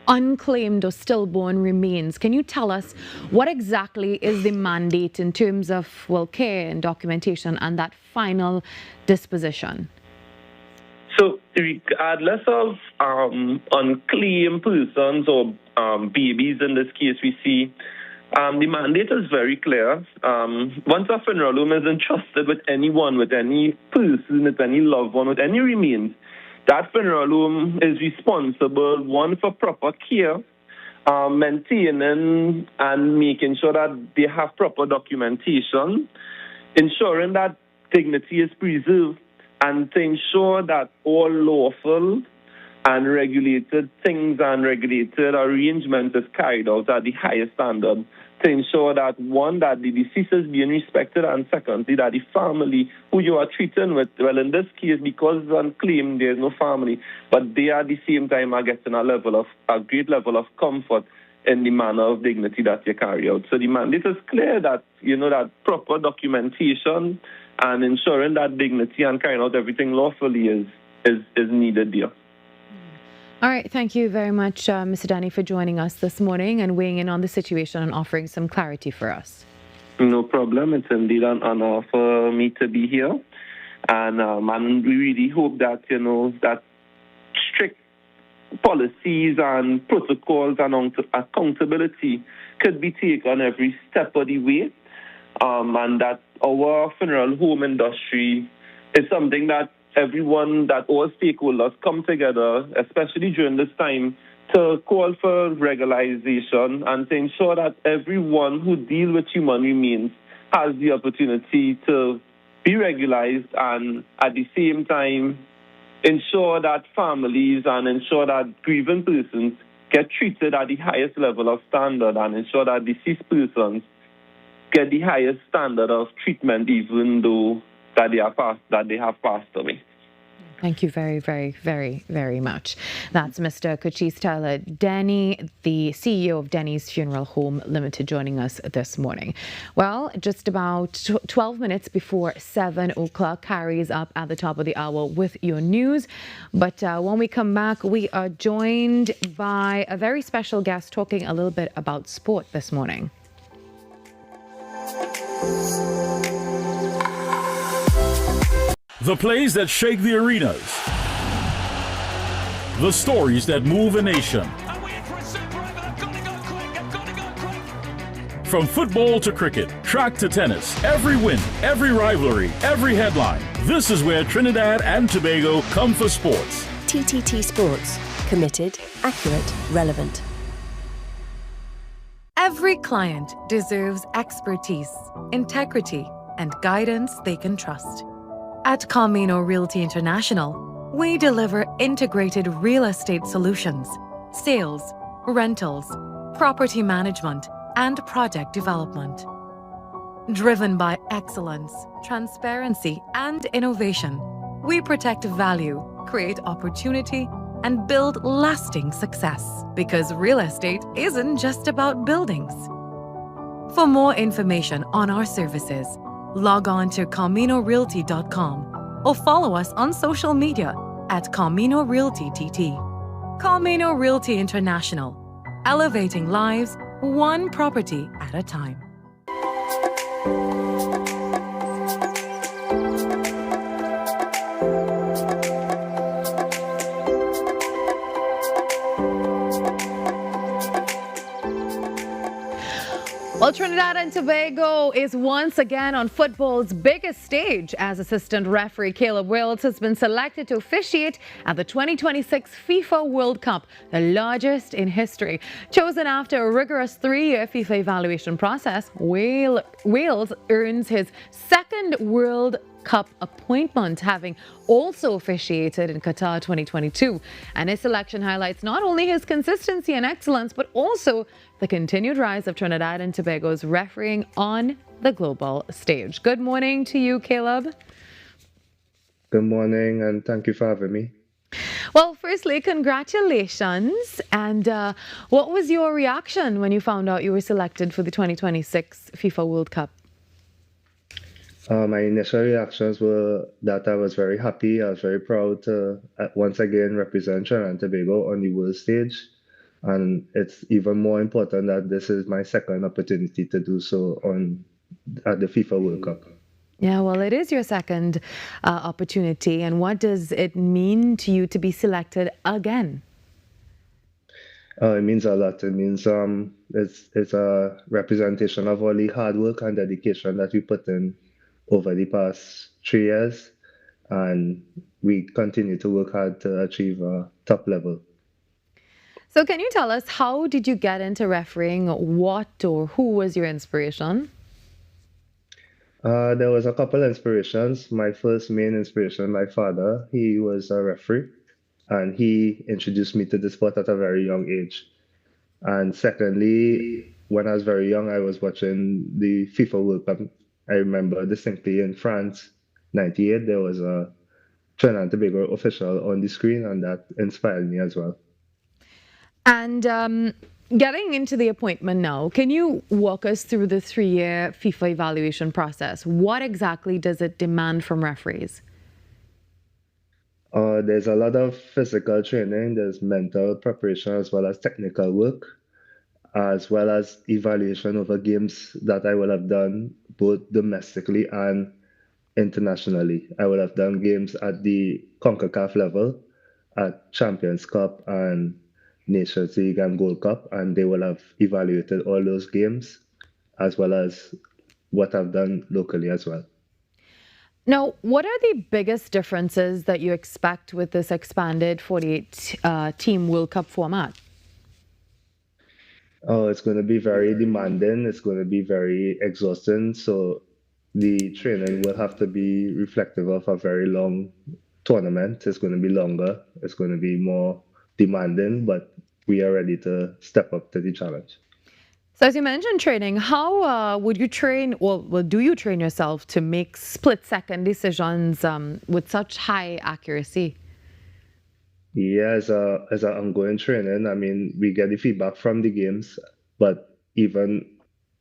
unclaimed or stillborn remains, can you tell us what exactly is the mandate in terms of, well, care and documentation and that final disposition? So regardless of unclaimed persons or babies in this case, we see the mandate is very clear. Once a funeral home is entrusted with anyone, with any person, with any loved one, with any remains, that funeral home is responsible, one, for proper care, maintaining and making sure that they have proper documentation, ensuring that dignity is preserved, and to ensure that all lawful and regulated things and regulated arrangements is carried out at the highest standard, to ensure that, one, that the deceased is being respected, and secondly, that the family who you are treating with, well, in this case, because it's unclaimed, there's no family, but they at the same time are getting a great level of comfort in the manner of dignity that you carry out. So the mandate is clear that, you know, that proper documentation and ensuring that dignity and carrying out everything lawfully is needed there. All right, thank you very much, Mr. Danny, for joining us this morning and weighing in on the situation and offering some clarity for us. No problem. It's indeed an honor for me to be here. And we really hope that, you know, that strict policies and protocols and accountability could be taken every step of the way, and that our funeral home industry is something that everyone, that all stakeholders come together, especially during this time, to call for regularization and to ensure that everyone who deals with human remains has the opportunity to be regularized, and at the same time ensure that families and ensure that grieving persons get treated at the highest level of standard, and ensure that deceased persons get the highest standard of treatment, even though that they have passed away. Thank you very, very, very, very much. That's Mr. Cochise Tyler Denny, the CEO of Denny's Funeral Home Limited, joining us this morning. Well, just about 12 minutes before 7 o'clock, carries up at the top of the hour with your news. But when we come back, we are joined by a very special guest talking a little bit about sport this morning. The plays that shake the arenas. The stories that move a nation. From football to cricket, track to tennis, every win, every rivalry, every headline. This is where Trinidad and Tobago come for sports. TTT Sports. Committed, accurate, relevant. Every client deserves expertise, integrity, and guidance they can trust. At Camino Realty International, we deliver integrated real estate solutions, sales, rentals, property management, and project development. Driven by excellence, transparency, and innovation, we protect value, create opportunity, and build lasting success. Because real estate isn't just about buildings. For more information on our services, log on to CaminoRealty.com or follow us on social media at Camino Realty TT. Camino Realty International, elevating lives one property at a time. Well, Trinidad and Tobago is once again on football's biggest stage as assistant referee Caleb Wills has been selected to officiate at the 2026 FIFA World Cup, the largest in history. Chosen after a rigorous 3-year FIFA evaluation process, Wales earns his second World Cup appointment, having also officiated in Qatar 2022. And his selection highlights not only his consistency and excellence, but also the continued rise of Trinidad and Tobago's refereeing on the global stage. Good morning to you, Caleb. Good morning, and thank you for having me. Well, firstly, congratulations. And what was your reaction when you found out you were selected for the 2026 FIFA World Cup? My initial reactions were that I was very happy. I was very proud to once again represent Trinidad and Tobago on the world stage. And it's even more important that this is my second opportunity to do so at the FIFA World Cup. Yeah, well, it is your second opportunity. And what does it mean to you to be selected again? It means a lot. It means it's a representation of all the hard work and dedication that we put in over the past 3 years, and we continue to work hard to achieve a top level. So can you tell us, how did you get into refereeing? What or who was your inspiration? There was a couple inspirations. My first main inspiration, my father, he was a referee, and he introduced me to the sport at a very young age. And secondly, when I was very young, I was watching the FIFA World Cup. I remember distinctly in France, 98, there was a Trinidad and Tobago official on the screen, and that inspired me as well. And getting into the appointment now, can you walk us through the 3-year FIFA evaluation process? What exactly does it demand from referees? There's a lot of physical training, there's mental preparation as well as technical work, as well as evaluation over games that I will have done both domestically and internationally. I will have done games at the CONCACAF level, at Champions Cup and Nations League and Gold Cup, and they will have evaluated all those games, as well as what I've done locally as well. Now, what are the biggest differences that you expect with this expanded 48-team World Cup format? Oh, it's going to be very demanding. It's going to be very exhausting. So the training will have to be reflective of a very long tournament. It's going to be longer. It's going to be more demanding, but we are ready to step up to the challenge. So as you mentioned training, how would you train, or do you train yourself to make split-second decisions with such high accuracy? Yeah, as an ongoing training, I mean, we get the feedback from the games, but even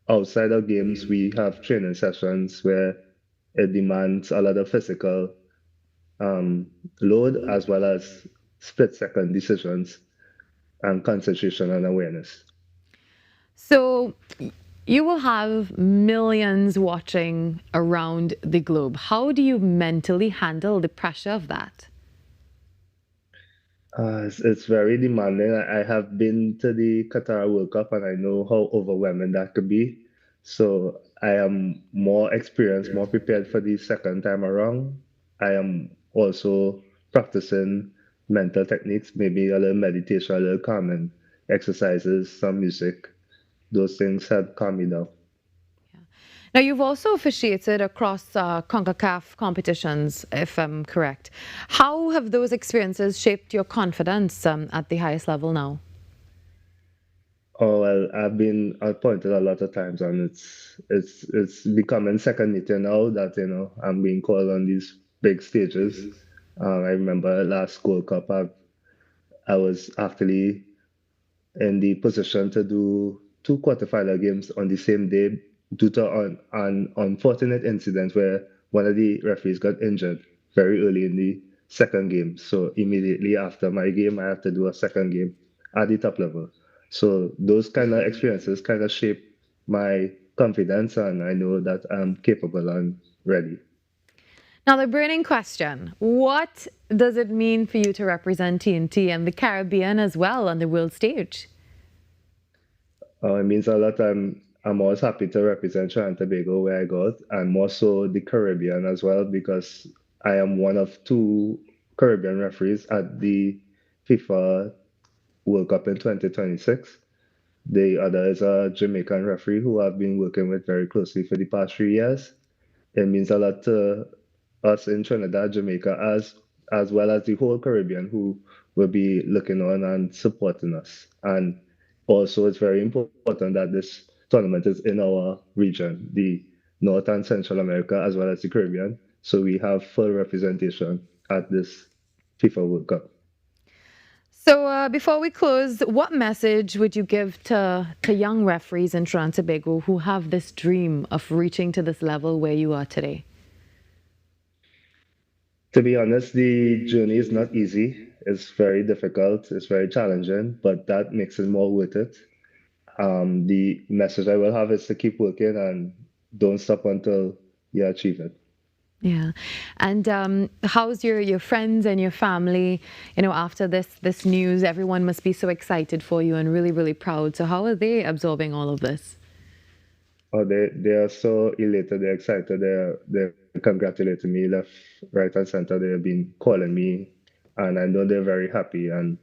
outside of games, we have training sessions where it demands a lot of physical load, as well as split-second decisions and concentration and awareness. So you will have millions watching around the globe. How do you mentally handle the pressure of that? It's very demanding. I have been to the Qatar World Cup, and I know how overwhelming that could be. So I am more experienced, more prepared for the second time around. I am also practicing mental techniques, maybe a little meditation, a little calming exercises, some music. Those things help calm me down. Now, you've also officiated across CONCACAF competitions, if I'm correct. How have those experiences shaped your confidence at the highest level now? Oh, well, I've been appointed a lot of times, and it's becoming second nature now that, you know, I'm being called on these big stages. I remember last Gold Cup, I was actually in the position to do 2 quarterfinal games on the same day due to an unfortunate incident where one of the referees got injured very early in the second game. So immediately after my game, I had to do a second game at the top level. So those kind of experiences kind of shape my confidence, and I know that I'm capable and ready. Now, the burning question, what does it mean for you to represent TNT and the Caribbean as well on the world stage? It means a lot. I'm always happy to represent Trinidad and Tobago where I got, and more so the Caribbean as well, because I am one of 2 Caribbean referees at the FIFA World Cup in 2026. The other is a Jamaican referee who I've been working with very closely for the past 3 years. It means a lot to us in Trinidad, Jamaica, as well as the whole Caribbean, who will be looking on and supporting us. And also, it's very important that this tournament is in our region, the North and Central America, as well as the Caribbean. So we have full representation at this FIFA World Cup. So before we close, what message would you give to young referees in Trinidad and Tobago who have this dream of reaching to this level where you are today? To be honest, the journey is not easy. It's very difficult. It's very challenging, but that makes it more worth it. The message I will have is to keep working and don't stop until you achieve it. Yeah. And how's your friends and your family? You know, after this news, everyone must be so excited for you and really, really proud. So how are they absorbing all of this? Oh, they are so elated. They're excited. They're congratulating me left, right, and center. They've been calling me, and I know they're very happy. And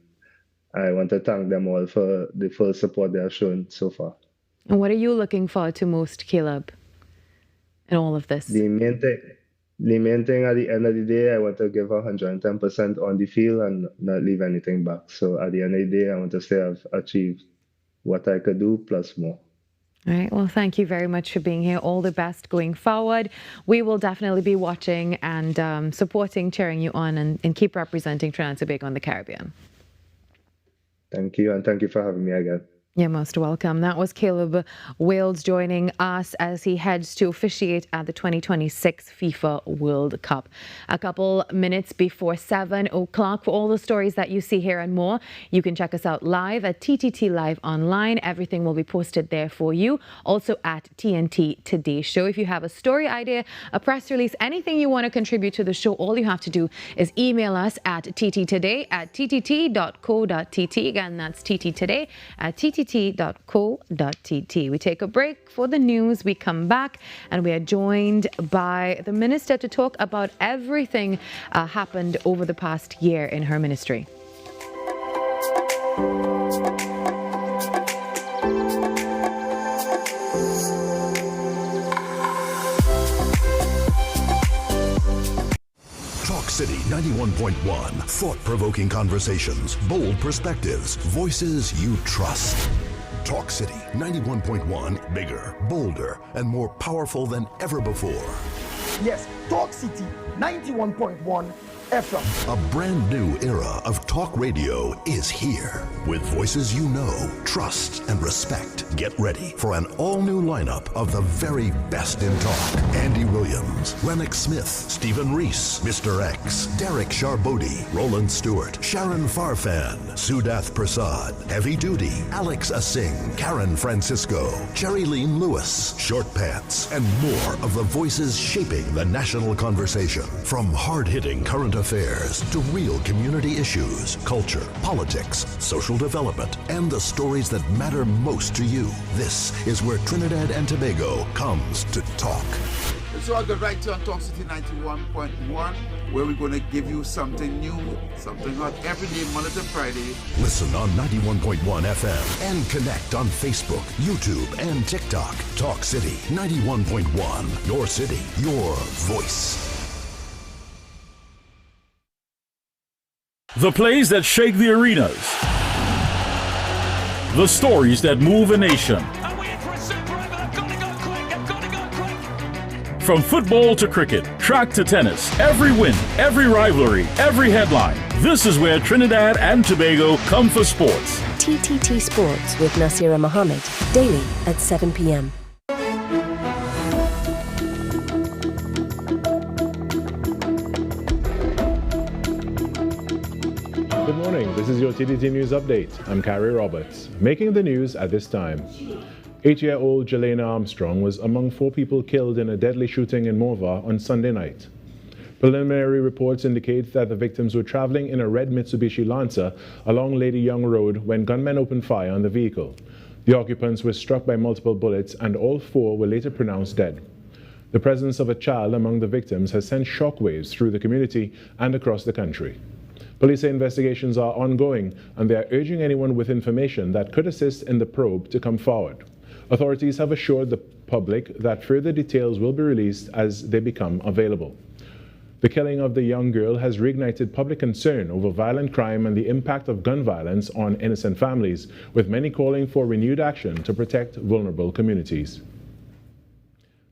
I want to thank them all for the full support they have shown so far. And what are you looking forward to most, Caleb, in all of this? The main thing at the end of the day, I want to give 110% on the field and not leave anything back. So at the end of the day, I want to say I've achieved what I could do plus more. All right. Well, thank you very much for being here. All the best going forward. We will definitely be watching and supporting, cheering you on, and keep representing Trinidad and Tobago in the Caribbean. Thank you, and thank you for having me again. You're most welcome. That was Caleb Wales joining us as he heads to officiate at the 2026 FIFA World Cup. A couple minutes before 7 o'clock. For all the stories that you see here and more, you can check us out live at TTT Live Online. Everything will be posted there for you. Also at TNT Today Show. If you have a story idea, a press release, anything you want to contribute to the show, all you have to do is email us at tttoday@ttt.co.tt. Again, that's tttoday@ttt.co.tt. We take a break for the news. We come back and we are joined by the minister to talk about everything happened over the past year in her ministry. City 91.1. Thought-provoking conversations, bold perspectives, voices you trust. Talk City 91.1. Bigger, bolder, and more powerful than ever before. Yes, Talk City 91.1 FM. A brand new era of talk radio is here. With voices you know, trust, and respect. Get ready for an all-new lineup of the very best in talk. Andy Williams, Lennox Smith, Stephen Reese, Mr. X, Derek Charbodi, Roland Stewart, Sharon Farfan, Sudath Prasad, Heavy Duty, Alex Asing, Karen Francisco, Cherry Lean Lewis, Short Pants, and more of the voices shaping the national conversation. From hard-hitting current affairs to real community issues, culture, politics, social development, and the stories that matter most to you. This is where Trinidad and Tobago comes to talk. so I'll get right to on Talk City 91.1, where we're going to give you something new, something hot every day, Monday to Friday. Listen on 91.1 FM and connect on Facebook, YouTube, and TikTok. Talk City 91.1. Your city, your voice. The plays that shake the arenas. The stories that move a nation. From football to cricket, track to tennis, every win, every rivalry, every headline. This is where Trinidad and Tobago come for sports. TTT Sports with Nasira Mohammed, daily at 7 p.m. Good morning, this is your TTT News Update. I'm Carrie Roberts. Making the news at this time. 8-year-old Jelena Armstrong was among 4 people killed in a deadly shooting in Morva on Sunday night. Preliminary reports indicate that the victims were traveling in a red Mitsubishi Lancer along Lady Young Road when gunmen opened fire on the vehicle. The occupants were struck by multiple bullets and all 4 were later pronounced dead. The presence of a child among the victims has sent shockwaves through the community and across the country. Police say investigations are ongoing and they are urging anyone with information that could assist in the probe to come forward. Authorities have assured the public that further details will be released as they become available. The killing of the young girl has reignited public concern over violent crime and the impact of gun violence on innocent families, with many calling for renewed action to protect vulnerable communities.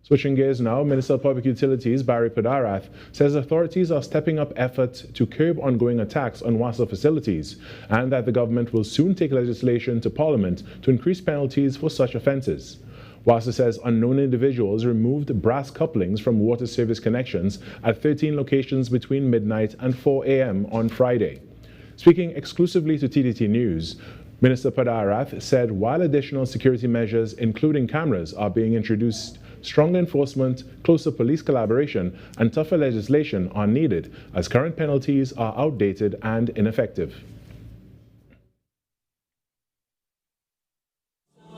Switching gears now, Minister of Public Utilities Barry Padarath says authorities are stepping up efforts to curb ongoing attacks on WASA facilities and that the government will soon take legislation to Parliament to increase penalties for such offences. WASA says unknown individuals removed brass couplings from water service connections at 13 locations between midnight and 4 a.m. on Friday. Speaking exclusively to TTT News, Minister Padarath said while additional security measures, including cameras, are being introduced, stronger enforcement, closer police collaboration, and tougher legislation are needed as current penalties are outdated and ineffective.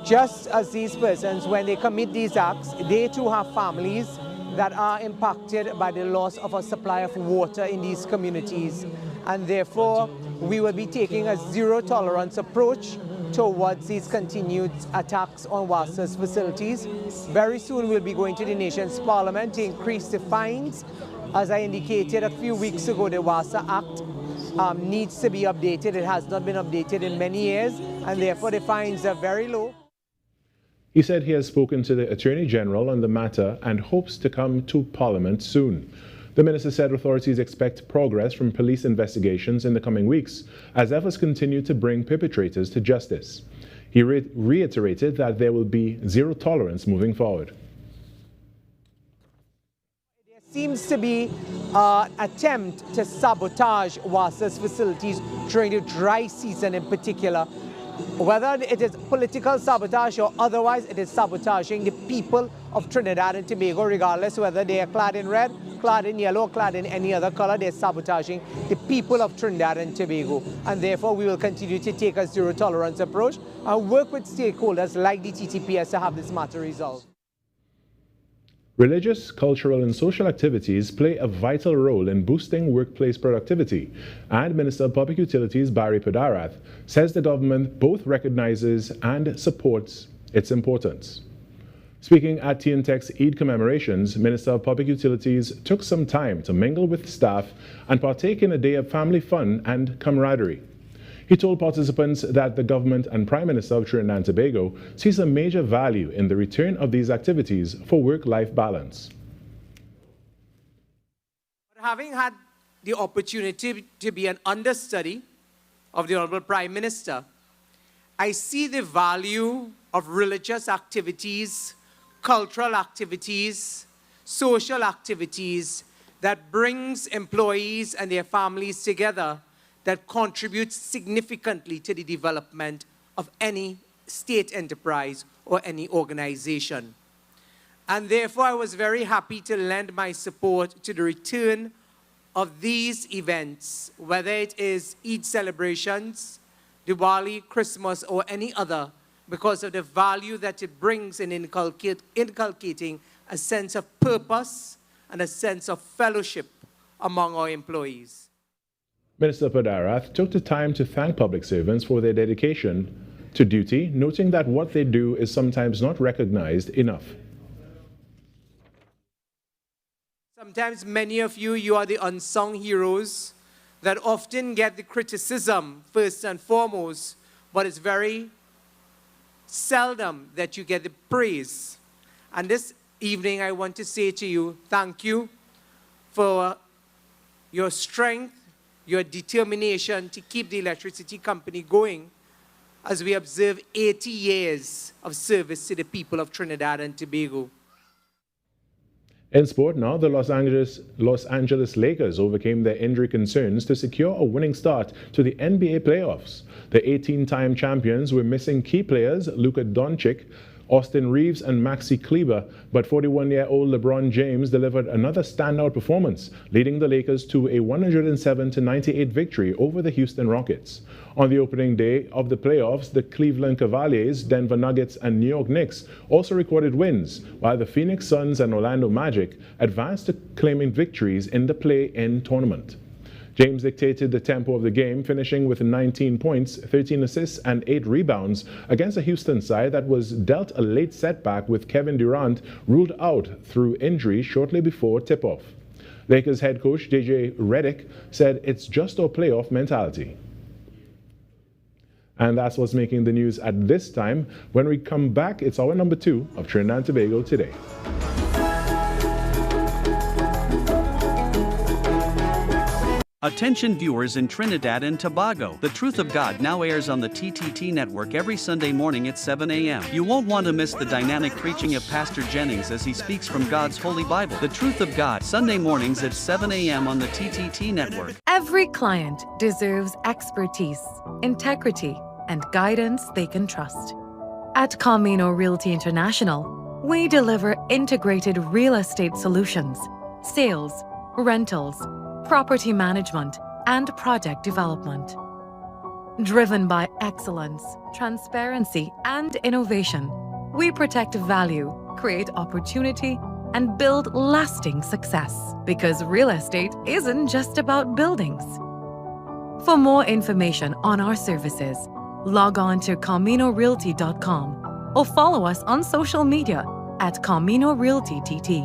Just as these persons, when they commit these acts, they too have families that are impacted by the loss of a supply of water in these communities. And therefore, we will be taking a zero-tolerance approach towards these continued attacks on WASA's facilities. Very soon we'll be going to the nation's parliament to increase the fines. As I indicated a few weeks ago, the WASA Act needs to be updated. It has not been updated in many years, and therefore the fines are very low. He said he has spoken to the Attorney General on the matter and hopes to come to Parliament soon. The minister said authorities expect progress from police investigations in the coming weeks as efforts continue to bring perpetrators to justice. He reiterated that there will be zero tolerance moving forward. There seems to be an attempt to sabotage WASA's facilities during the dry season in particular. Whether it is political sabotage or otherwise, it is sabotaging the people of Trinidad and Tobago, regardless whether they are clad in red, clad in yellow, clad in any other color. They're sabotaging the people of Trinidad and Tobago. And therefore, we will continue to take a zero-tolerance approach and work with stakeholders like the TTPS to have this matter resolved. Religious, cultural, and social activities play a vital role in boosting workplace productivity, and Minister of Public Utilities Barry Padarath says the government both recognizes and supports its importance. Speaking at TNTEC's Eid commemorations, Minister of Public Utilities took some time to mingle with staff and partake in a day of family fun and camaraderie. He told participants that the government and Prime Minister of Trinidad and Tobago sees a major value in the return of these activities for work-life balance. Having had the opportunity to be an understudy of the Honorable Prime Minister, I see the value of religious activities, cultural activities, social activities that brings employees and their families together, that contributes significantly to the development of any state enterprise or any organization. And therefore, I was very happy to lend my support to the return of these events, whether it is Eid celebrations, Diwali, Christmas, or any other, because of the value that it brings in inculcating a sense of purpose, and a sense of fellowship among our employees. Minister Padarath took the time to thank public servants for their dedication to duty, noting that what they do is sometimes not recognized enough. Sometimes many of you are the unsung heroes that often get the criticism first and foremost, but it's very seldom that you get the praise. And this evening I want to say to you, thank you for your strength, your determination to keep the electricity company going as we observe 80 years of service to the people of Trinidad and Tobago. In sport now, the Los Angeles Lakers overcame their injury concerns to secure a winning start to the NBA playoffs. The 18-time champions were missing key players Luka Doncic, Austin Reeves and Maxi Kleber, but 41-year-old LeBron James delivered another standout performance, leading the Lakers to a 107-98 victory over the Houston Rockets. On the opening day of the playoffs, the Cleveland Cavaliers, Denver Nuggets and New York Knicks also recorded wins, while the Phoenix Suns and Orlando Magic advanced to claiming victories in the play-in tournament. James dictated the tempo of the game, finishing with 19 points, 13 assists and 8 rebounds against a Houston side that was dealt a late setback with Kevin Durant ruled out through injury shortly before tip-off. Lakers head coach DJ Redick said it's just our playoff mentality. And that's what's making the news at this time. When we come back, it's hour number 2 of Trinidad and Tobago Today. Attention viewers in Trinidad and Tobago. The Truth of God now airs on the TTT network every Sunday morning at 7 a.m. You won't want to miss the dynamic preaching of Pastor Jennings as he speaks from God's Holy Bible. The Truth of God, Sunday mornings at 7 a.m. on the TTT network. Every client deserves expertise, integrity, and guidance they can trust. At Camino Realty International, we deliver integrated real estate solutions, sales, rentals, property management, and project development. Driven by excellence, transparency, and innovation, we protect value, create opportunity, and build lasting success. Because real estate isn't just about buildings. For more information on our services, log on to CaminoRealty.com or follow us on social media at Camino Realty TT.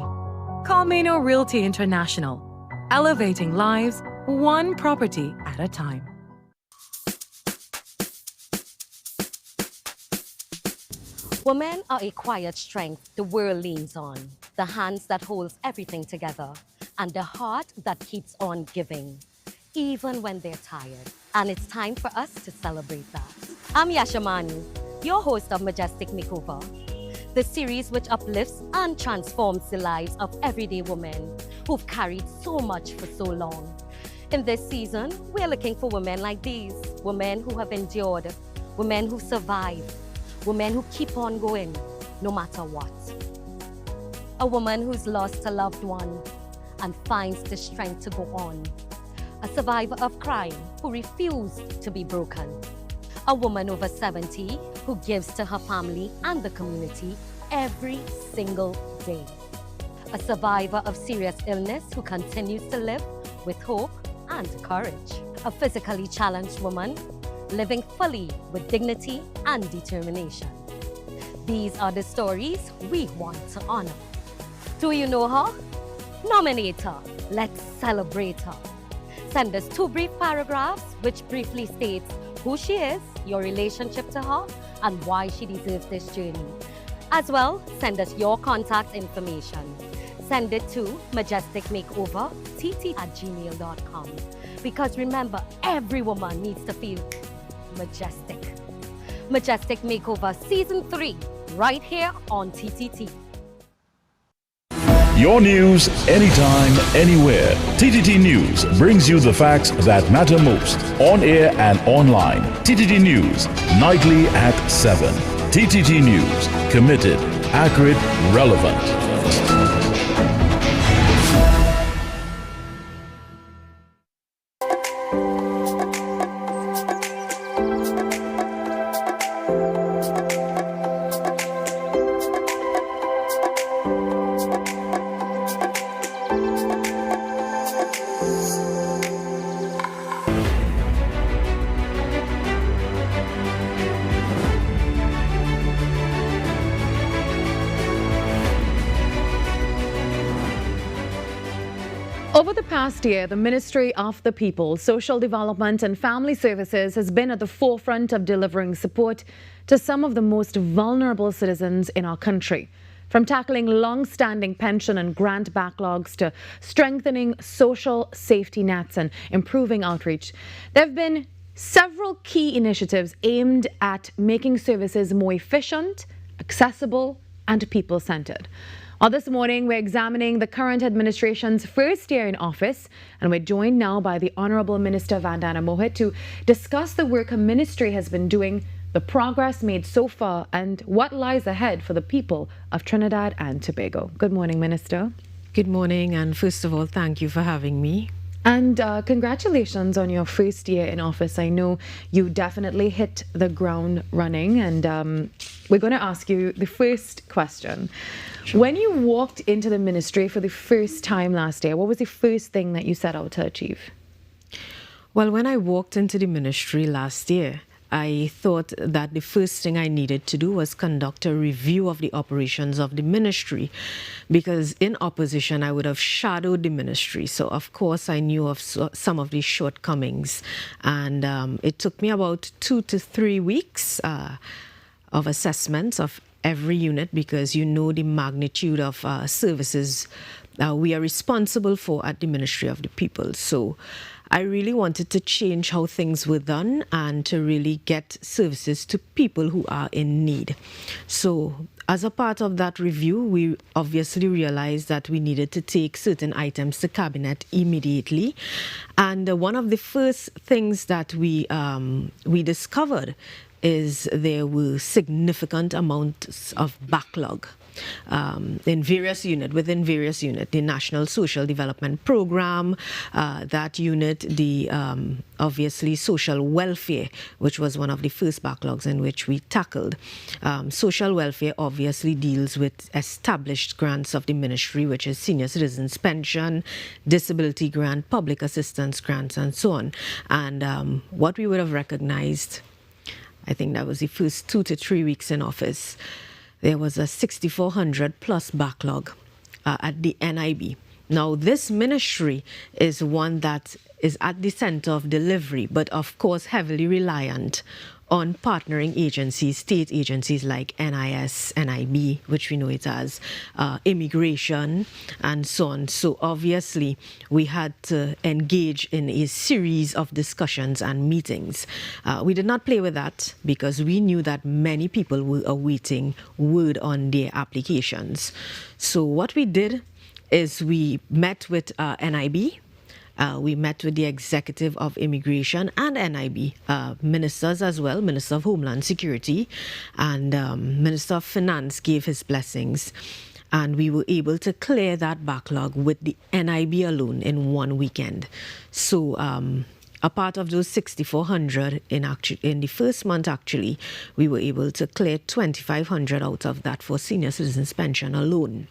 Camino Realty International, elevating lives one property at a time. Women are a quiet strength the world leans on, the hands that holds everything together, and the heart that keeps on giving, even when they're tired. And it's time for us to celebrate that. I'm Yasha Manu, your host of Majestic Makeover, the series which uplifts and transforms the lives of everyday women who've carried so much for so long. In this season, we're looking for women like these, women who have endured, women who survive, women who keep on going, no matter what. A woman who's lost a loved one and finds the strength to go on. A survivor of crime who refused to be broken. A woman over 70 who gives to her family and the community every single day. A survivor of serious illness who continues to live with hope and courage. A physically challenged woman living fully with dignity and determination. These are the stories we want to honor. Do you know her? Nominate her. Let's celebrate her. Send us 2 brief paragraphs which briefly states who she is, your relationship to her, and why she deserves this journey. As well, send us your contact information. Send it to majesticmakeovertt@gmail.com. Because remember, every woman needs to feel majestic. Majestic Makeover Season 3, right here on TTT. Your news, anytime, anywhere. TTT News brings you the facts that matter most, on air and online. TTT News, nightly at 7. TTT News, committed, accurate, relevant. Over the past year, the Ministry of the People, Social Development and Family Services has been at the forefront of delivering support to some of the most vulnerable citizens in our country. From tackling long-standing pension and grant backlogs to strengthening social safety nets and improving outreach, there have been several key initiatives aimed at making services more efficient, accessible and people-centered. This morning, we're examining the current administration's first year in office, and we're joined now by the Honourable Minister Vandana Mohit to discuss the work her ministry has been doing, the progress made so far, and what lies ahead for the people of Trinidad and Tobago. Good morning, Minister. Good morning, and first of all, thank you for having me. And congratulations on your first year in office. I know you definitely hit the ground running, and we're going to ask you the first question. Sure. When you walked into the ministry for the first time last year, what was the first thing that you set out to achieve? Well, when I walked into the ministry last year, I thought that the first thing I needed to do was conduct a review of the operations of the ministry, because in opposition I would have shadowed the ministry. So of course I knew of some of the shortcomings, and it took me about 2 to 3 weeks of assessments of every unit, because you know the magnitude of services we are responsible for at the Ministry of the People. So I really wanted to change how things were done and to really get services to people who are in need. So as a part of that review, we obviously realized that we needed to take certain items to cabinet immediately. And one of the first things that we discovered is there were significant amounts of backlog in various units, within various units. The National Social Development Program, that unit, the obviously social welfare, which was one of the first backlogs in which we tackled. Social welfare obviously deals with established grants of the ministry, which is senior citizens pension, disability grant, public assistance grants, and so on. And what we would have recognized, I think that was the first 2 to 3 weeks in office, there was a 6,400 plus backlog at the NIB. Now, this ministry is one that is at the center of delivery, but of course heavily reliant on partnering agencies, state agencies like NIS, NIB, which we know it as, immigration, and so on. So obviously, we had to engage in a series of discussions and meetings. We did not play with that because we knew that many people were awaiting word on their applications. So what we did is we met with NIB. We met with the Executive of Immigration and NIB, ministers as well, Minister of Homeland Security, and Minister of Finance gave his blessings. And we were able to clear that backlog with the NIB alone in one weekend. So a part of those 6,400 in the first month, actually, we were able to clear 2,500 out of that for senior citizens pension alone.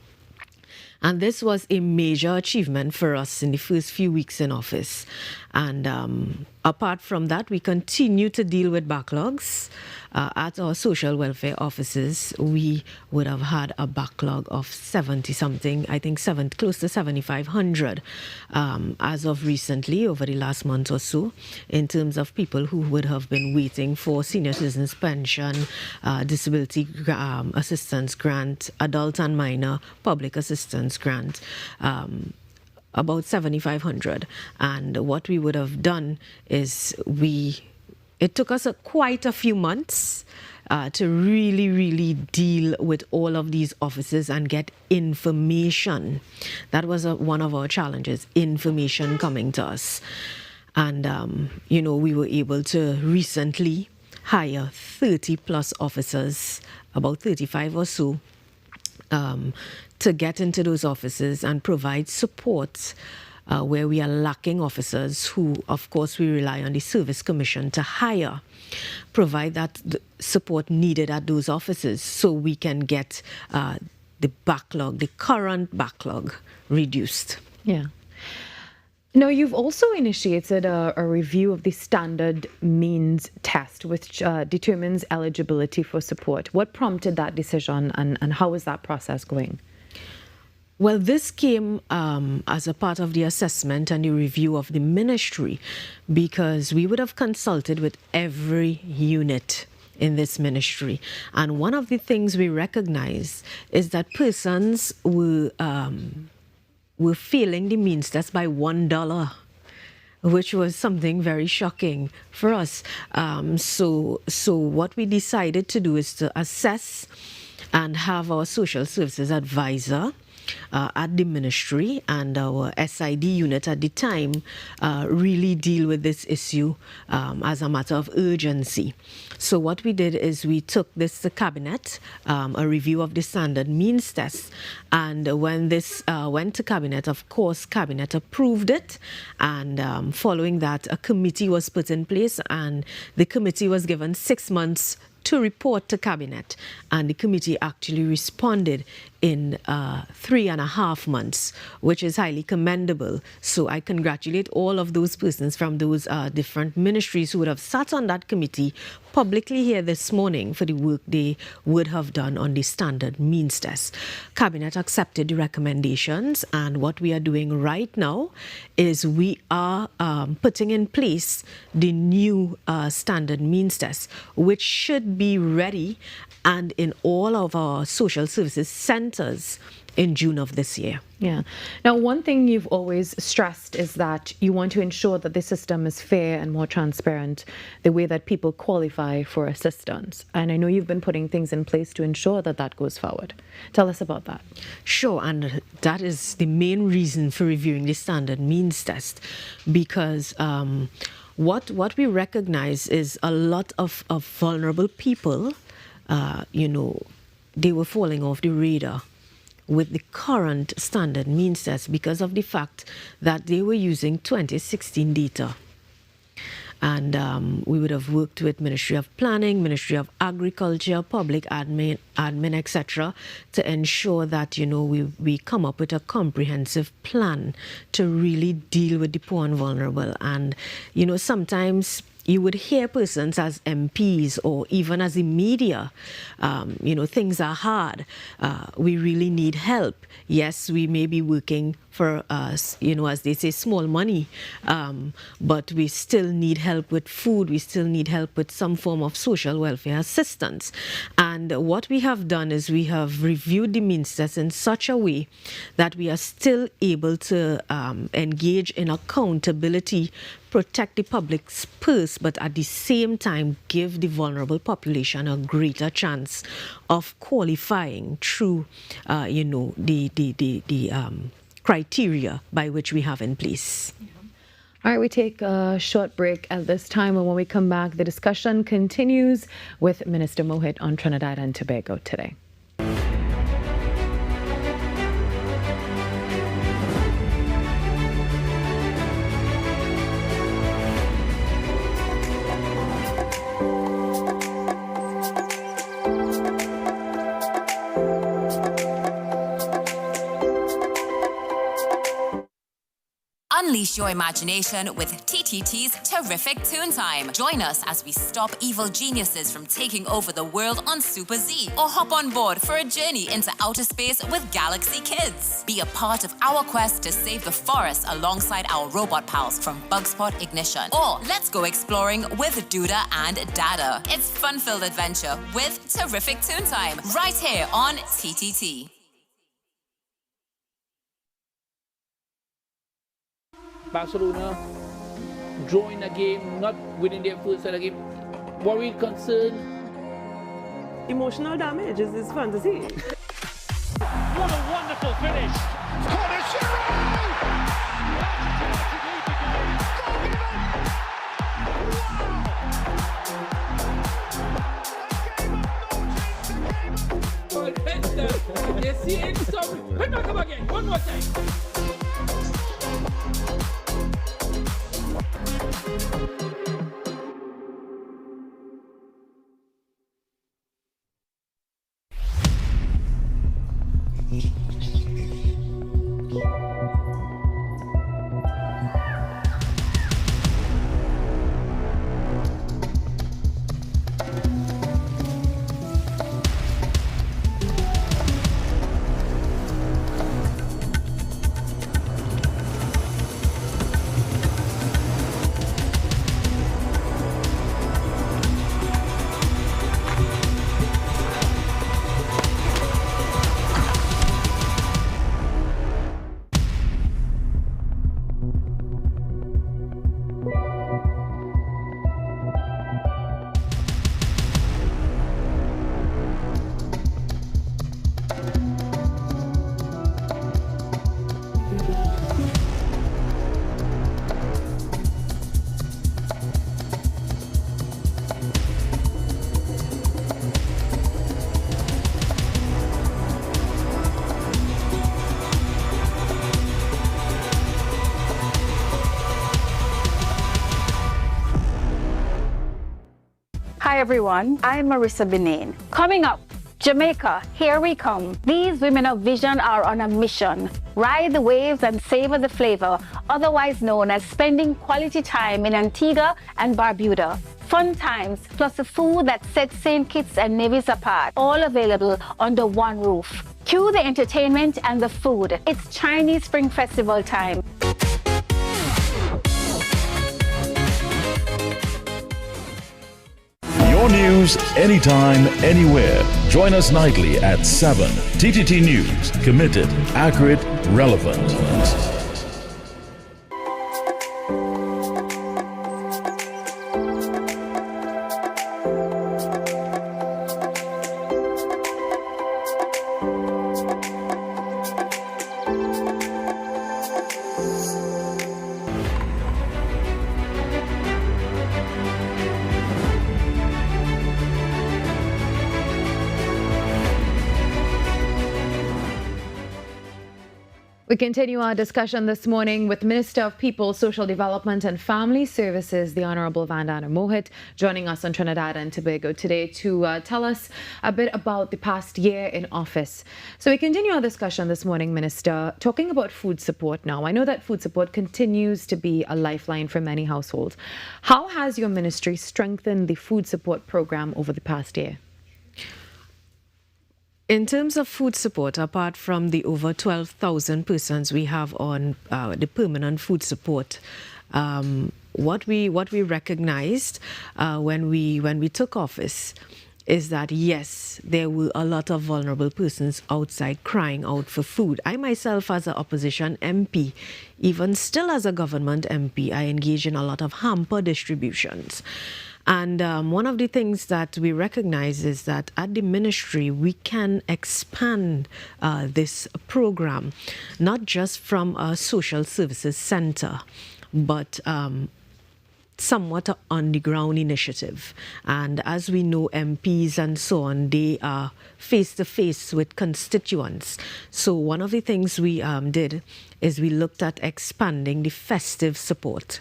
And this was a major achievement for us in the first few weeks in office. And apart from that, we continue to deal with backlogs. At our social welfare offices, we would have had a backlog of 70-something, I think close to 7,500 as of recently, over the last month or so, in terms of people who would have been waiting for senior citizens pension, disability assistance grant, adult and minor public assistance grant, about 7,500. And what we would have done is it took us quite a few months to really deal with all of these offices and get information. That was one of our challenges, information coming to us. And, we were able to recently hire 30 plus officers, about 35 or so, to get into those offices and provide support where we are lacking officers who, of course, we rely on the Service Commission to hire, provide that support needed at those offices so we can get the current backlog reduced. Yeah. Now, you've also initiated a review of the standard means test, which determines eligibility for support. What prompted that decision, and how is that process going? Well, this came as a part of the assessment and the review of the ministry, because we would have consulted with every unit in this ministry. And one of the things we recognize is that persons were failing the means test by $1, which was something very shocking for us. So what we decided to do is to assess and have our social services advisor at the ministry and our SID unit at the time really deal with this issue as a matter of urgency. So what we did is we took this to Cabinet, a review of the standard means test, and when this went to Cabinet, of course, Cabinet approved it, and following that, a committee was put in place, and the committee was given 6 months to report to Cabinet, and the committee actually responded in 3.5 months, which is highly commendable. So I congratulate all of those persons from those different ministries who would have sat on that committee publicly here this morning for the work they would have done on the standard means test. Cabinet accepted the recommendations, and what we are doing right now is we are putting in place the new standard means test, which should be ready and in all of our social services centers in June of this year. Yeah. Now, one thing you've always stressed is that you want to ensure that the system is fair and more transparent, the way that people qualify for assistance. And I know you've been putting things in place to ensure that that goes forward. Tell us about that. Sure, and that is the main reason for reviewing the standard means test, because what we recognize is a lot of vulnerable people, they were falling off the radar with the current standard means test because of the fact that they were using 2016 data. And we would have worked with Ministry of Planning, Ministry of Agriculture, Public Admin, etc., to ensure that, we come up with a comprehensive plan to really deal with the poor and vulnerable. And, sometimes you would hear persons as MPs or even as the media, things are hard. We really need help. Yes, we may be working for us, as they say, small money, but we still need help with food. We still need help with some form of social welfare assistance. And what we have done is we have reviewed the means test in such a way that we are still able to engage in accountability, protect the public's purse, but at the same time give the vulnerable population a greater chance of qualifying through, the criteria by which we have in place. All right, we take a short break at this time, and when we come back, the discussion continues with Minister Mohit on Trinidad and Tobago today. Unleash your imagination with TTT's Terrific Toon Time. Join us as we stop evil geniuses from taking over the world on Super Z, or hop on board for a journey into outer space with Galaxy Kids. Be a part of our quest to save the forest alongside our robot pals from Bugspot Ignition. Or let's go exploring with Duda and Dada. It's fun-filled adventure with Terrific Toon Time right here on TTT. Barcelona drawing a game, not winning their first set of game. Worried, concerned? Emotional damage is fun to see. What a wonderful finish! Corner Shiro! You see it? So, let me come again, one more time. Hi everyone, I'm Marissa Benin. Coming up, Jamaica, here we come. These women of vision are on a mission. Ride the waves and savor the flavor, otherwise known as spending quality time in Antigua and Barbuda. Fun times, plus the food that sets St. Kitts and Nevis apart, all available under one roof. Cue the entertainment and the food. It's Chinese Spring Festival time. Your news, anytime, anywhere. Join us nightly at 7. TTT News. Committed, accurate, relevant. We continue our discussion this morning with Minister of People, Social Development and Family Services, the Honorable Vandana Mohit, joining us on Trinidad and Tobago today to tell us a bit about the past year in office. So we continue our discussion this morning, Minister, talking about food support now. I know that food support continues to be a lifeline for many households. How has your ministry strengthened the food support program over the past year? In terms of food support, apart from the over 12,000 persons we have on the permanent food support, what we recognized when we took office is that yes, there were a lot of vulnerable persons outside crying out for food. I myself, as an opposition MP, even still as a government MP, I engage in a lot of hamper distributions. And one of the things that we recognize is that at the ministry, we can expand this program, not just from a social services center, but somewhat an on-the-ground initiative. And as we know, MPs and so on, they are face-to-face with constituents. So one of the things we did is we looked at expanding the festive support.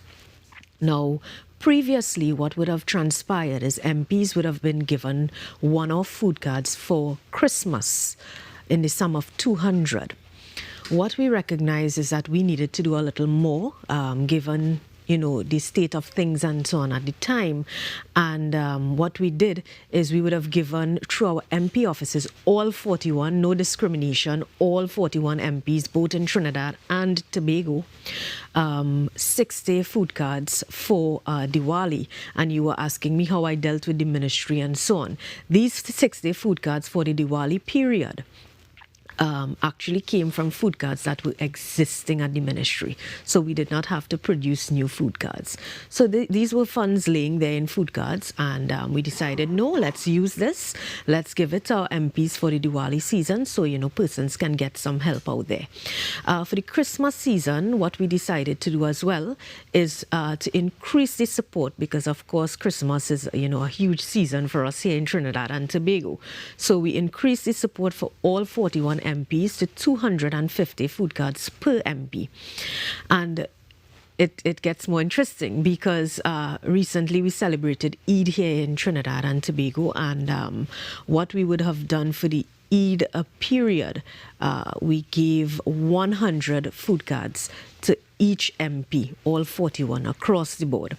Now, previously, what would have transpired is MPs would have been given one-off food cards for Christmas in the sum of 200. What we recognize is that we needed to do a little more, given the state of things and so on at the time. And what we did is we would have given, through our MP offices, all 41, no discrimination, all 41 MPs, both in Trinidad and Tobago, 60 food cards for Diwali. And you were asking me how I dealt with the ministry and so on. These 60 food cards for the Diwali period actually came from food cards that were existing at the ministry. So we did not have to produce new food cards. So these were funds laying there in food cards, and we decided, no, let's use this. Let's give it to our MPs for the Diwali season so, persons can get some help out there. For the Christmas season, what we decided to do as well is to increase the support because, of course, Christmas is, a huge season for us here in Trinidad and Tobago. So we increased the support for all 41 MPs to 250 food cards per MP. And it gets more interesting because recently we celebrated Eid here in Trinidad and Tobago, and what we would have done for the Eid period, we gave 100 food cards to each MP, all 41 across the board.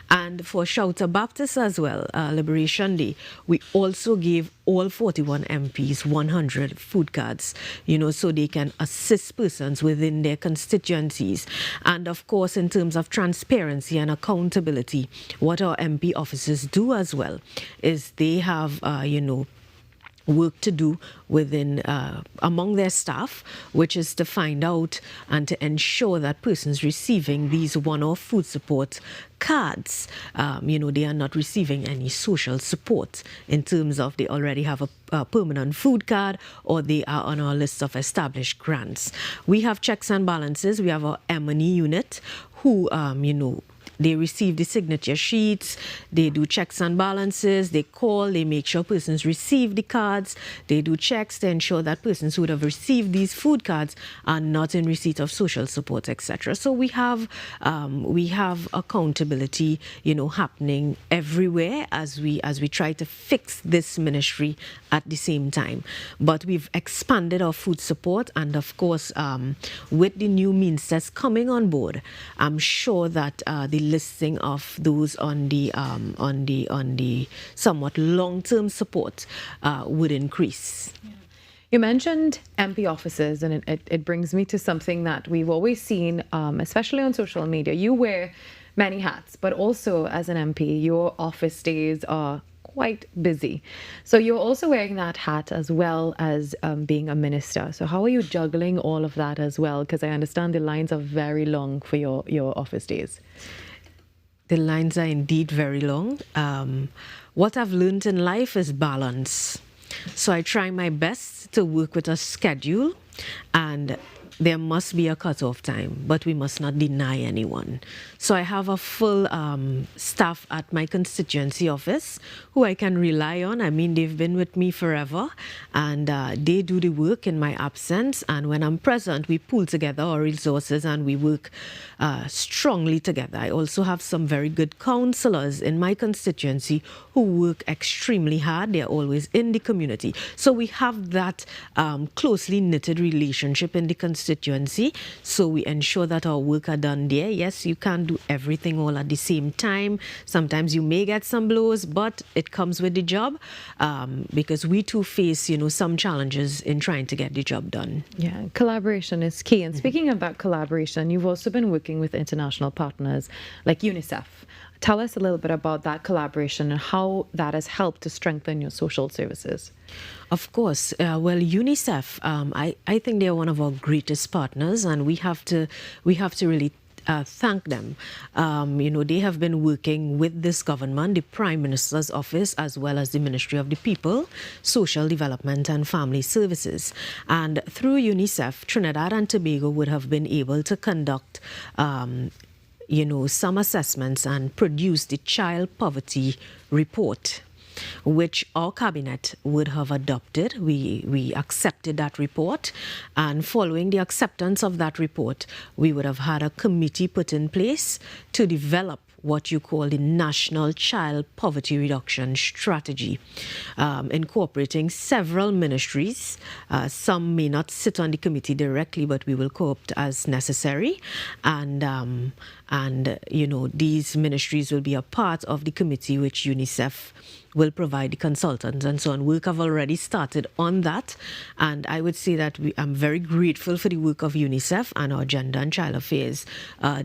And for Shouter Baptist as well, Liberation Day, we also gave all 41 MPs 100 food cards, so they can assist persons within their constituencies. And of course, in terms of transparency and accountability, what our MP officers do as well is they have, work to do within among their staff, which is to find out and to ensure that persons receiving these one-off food support cards, they are not receiving any social support in terms of they already have a permanent food card or they are on our list of established grants. We have checks and balances. We have our M&E unit who, they receive the signature sheets, they do checks and balances, they call, they make sure persons receive the cards, they do checks to ensure that persons who would have received these food cards are not in receipt of social support, etc. So we have accountability, happening everywhere as we try to fix this ministry at the same time. But we've expanded our food support, and of course, with the new means that's coming on board, I'm sure that the listing of those on the somewhat long-term support would increase. Yeah. You mentioned MP offices, and it brings me to something that we've always seen, especially on social media. You wear many hats, but also as an MP, your office days are quite busy. So you're also wearing that hat as well as being a minister. So how are you juggling all of that as well? Because I understand the lines are very long for your office days. The lines are indeed very long. What I've learned in life is balance. So I try my best to work with a schedule, and there must be a cutoff time, but we must not deny anyone. So I have a full staff at my constituency office who I can rely on. I mean, they've been with me forever, and they do the work in my absence. And when I'm present, we pool together our resources and we work strongly together. I also have some very good councillors in my constituency who work extremely hard. They're always in the community. So we have that closely knitted relationship in the constituency. So we ensure that our work are done there. Yes, you can't do everything all at the same time. Sometimes you may get some blows, but it comes with the job, because we too face, some challenges in trying to get the job done. Yeah, collaboration is key. And speaking of that collaboration, you've also been working with international partners like UNICEF. Tell us a little bit about that collaboration and how that has helped to strengthen your social services. Of course. Well, UNICEF, I think they're one of our greatest partners, and we have to really thank them. They have been working with this government, the Prime Minister's office, as well as the Ministry of the People, Social Development and Family Services. And through UNICEF, Trinidad and Tobago would have been able to conduct some assessments and produce the child poverty report, which our cabinet would have adopted. We accepted that report, and following the acceptance of that report, we would have had a committee put in place to develop what you call the National Child Poverty Reduction Strategy, incorporating several ministries. Some may not sit on the committee directly, but we will co-opt as necessary. And these ministries will be a part of the committee which UNICEF will provide the consultants and so on. Work have already started on that, and I would say that I'm very grateful for the work of UNICEF and our Gender and Child Affairs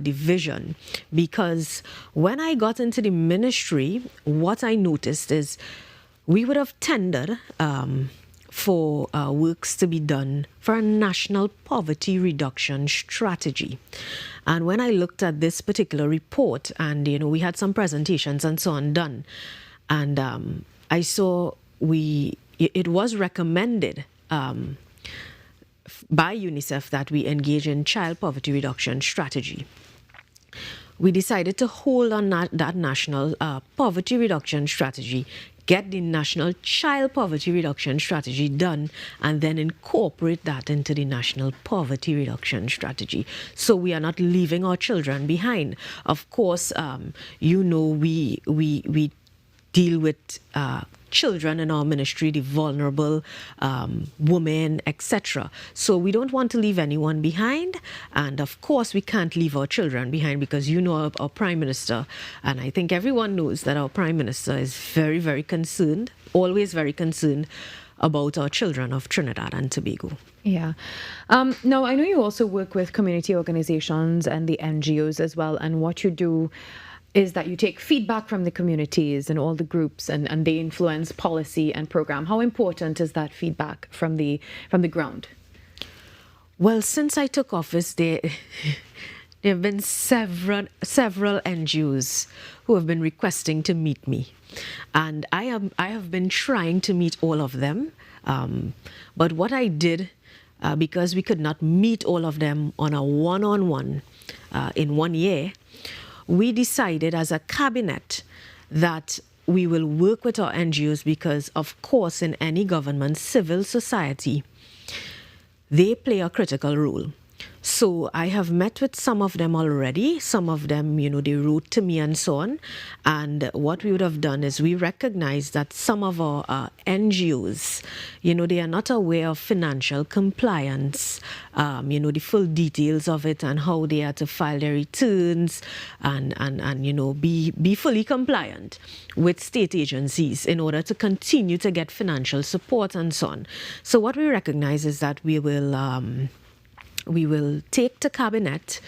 division, because when I got into the ministry, what I noticed is we would have tendered for works to be done for a national poverty reduction strategy. And when I looked at this particular report, and we had some presentations and so on done, and I saw it was recommended by UNICEF that we engage in child poverty reduction strategy. We decided to hold on that national poverty reduction strategy, get the national child poverty reduction strategy done, and then incorporate that into the national poverty reduction strategy. So we are not leaving our children behind. Of course, we deal with children in our ministry, the vulnerable, women, etc. So we don't want to leave anyone behind. And of course, we can't leave our children behind, because our Prime Minister, and I think everyone knows that our Prime Minister is very, very concerned, always very concerned about our children of Trinidad and Tobago. Yeah. Now, I know you also work with community organizations and the NGOs as well, and what you do is that you take feedback from the communities and all the groups, and they influence policy and program. How important is that feedback from the ground? Well, since I took office, there have been several NGOs who have been requesting to meet me, and I have been trying to meet all of them. But what I did, because we could not meet all of them on a one-on-one in 1 year, we decided as a cabinet that we will work with our NGOs because, of course, in any government, civil society, they play a critical role. So I have met with some of them already. Some of them, they wrote to me and so on. And what we would have done is we recognize that some of our NGOs, they are not aware of financial compliance, the full details of it and how they are to file their returns and be fully compliant with state agencies in order to continue to get financial support and so on. So what we recognize is that we will take to cabinet,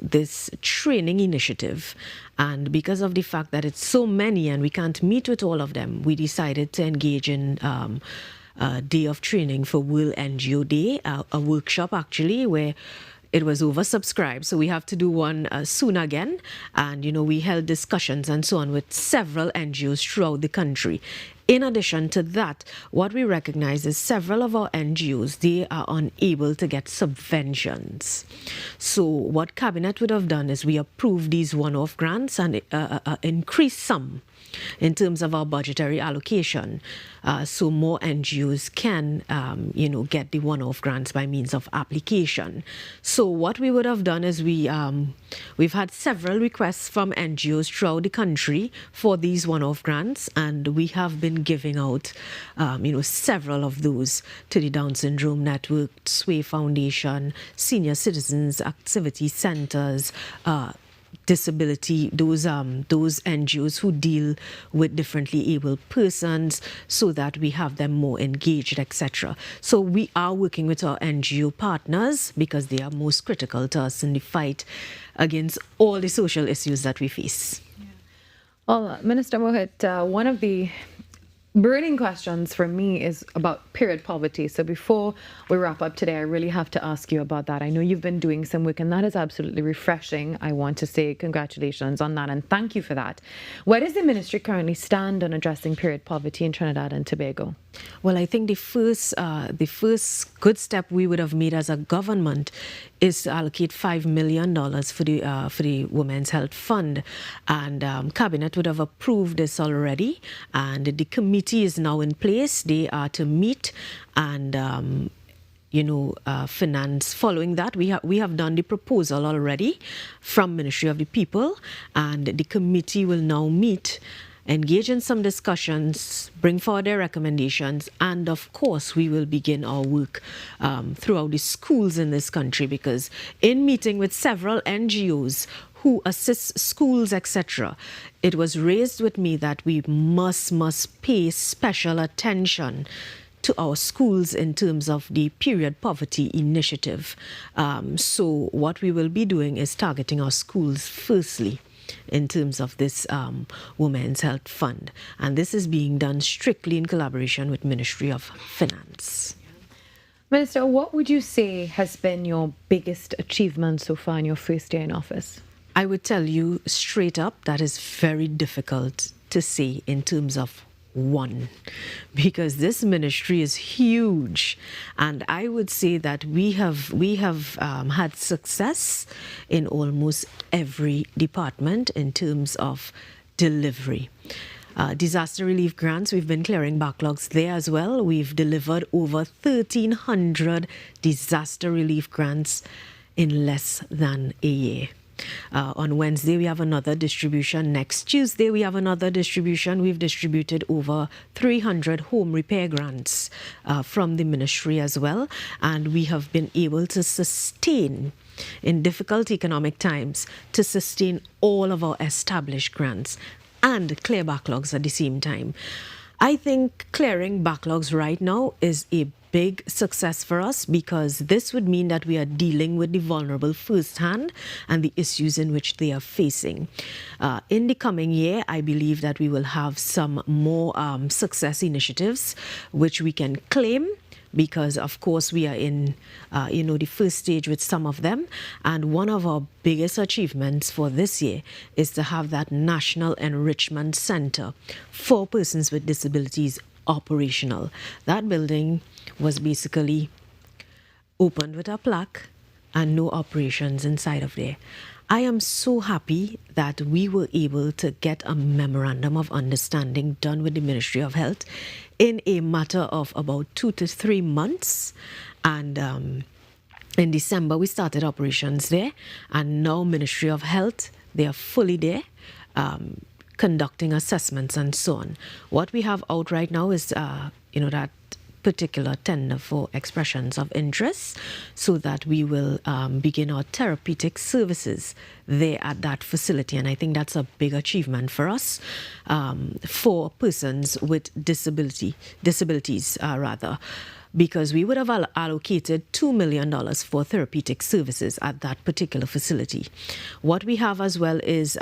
this training initiative. And because of the fact that it's so many and we can't meet with all of them, we decided to engage in a day of training for World NGO Day, a workshop actually where it was oversubscribed. So we have to do one soon again. And, we held discussions and so on with several NGOs throughout the country. In addition to that, what we recognize is several of our NGOs, they are unable to get subventions. So what Cabinet would have done is we approved these one-off grants and increased some in terms of our budgetary allocation, so more NGOs can, get the one-off grants by means of application. So what we would have done is we've had several requests from NGOs throughout the country for these one-off grants, and we have been giving out, several of those to the Down Syndrome Network, Sway Foundation, Senior Citizens Activity Centers, disability, those NGOs who deal with differently able persons, so that we have them more engaged, etc. So we are working with our NGO partners because they are most critical to us in the fight against all the social issues that we face. Yeah. Well, Minister Mohit, one of the burning questions for me is about period poverty. So before we wrap up today, I really have to ask you about that. I know you've been doing some work and that is absolutely refreshing. I want to say congratulations on that and thank you for that. Where does the ministry currently stand on addressing period poverty in Trinidad and Tobago? Well, I think the first good step we would have made as a government is to allocate $5 million for the Women's Health Fund, and Cabinet would have approved this already, and the committee is now in place. They are to meet and finance. Following that, we have done the proposal already from Ministry of the People, and the committee will now meet, engage in some discussions, bring forward their recommendations, and of course we will begin our work throughout the schools in this country, because in meeting with several NGOs who assist schools, etc., it was raised with me that we must pay special attention to our schools in terms of the period poverty initiative. So what we will be doing is targeting our schools firstly in terms of this Women's Health Fund. And this is being done strictly in collaboration with Ministry of Finance. Minister, what would you say has been your biggest achievement so far in your first year in office? I would tell you straight up that is very difficult to say in terms of one, because this ministry is huge, and I would say that we have had success in almost every department in terms of delivery. Disaster relief grants, we've been clearing backlogs there as well. We've delivered over 1,300 disaster relief grants in less than a year. On Wednesday, we have another distribution. Next Tuesday, we have another distribution. We've distributed over 300 home repair grants from the ministry as well. And we have been able to sustain, in difficult economic times, to sustain all of our established grants and clear backlogs at the same time. I think clearing backlogs right now is a big success for us, because this would mean that we are dealing with the vulnerable firsthand and the issues in which they are facing. In the coming year, I believe that we will have some more success initiatives which we can claim, because of course we are in the first stage with some of them. And one of our biggest achievements for this year is to have that National Enrichment Center for persons with disabilities operational. That building was basically opened with a plaque and no operations inside of there. I am so happy that we were able to get a memorandum of understanding done with the Ministry of Health in a matter of about 2 to 3 months. And in December, we started operations there. And now Ministry of Health, they are fully there, conducting assessments and so on. What we have out right now is, that particular tender for expressions of interest, so that we will begin our therapeutic services there at that facility. And I think that's a big achievement for us, for persons with disabilities, because we would have allocated $2 million for therapeutic services at that particular facility. What we have as well is,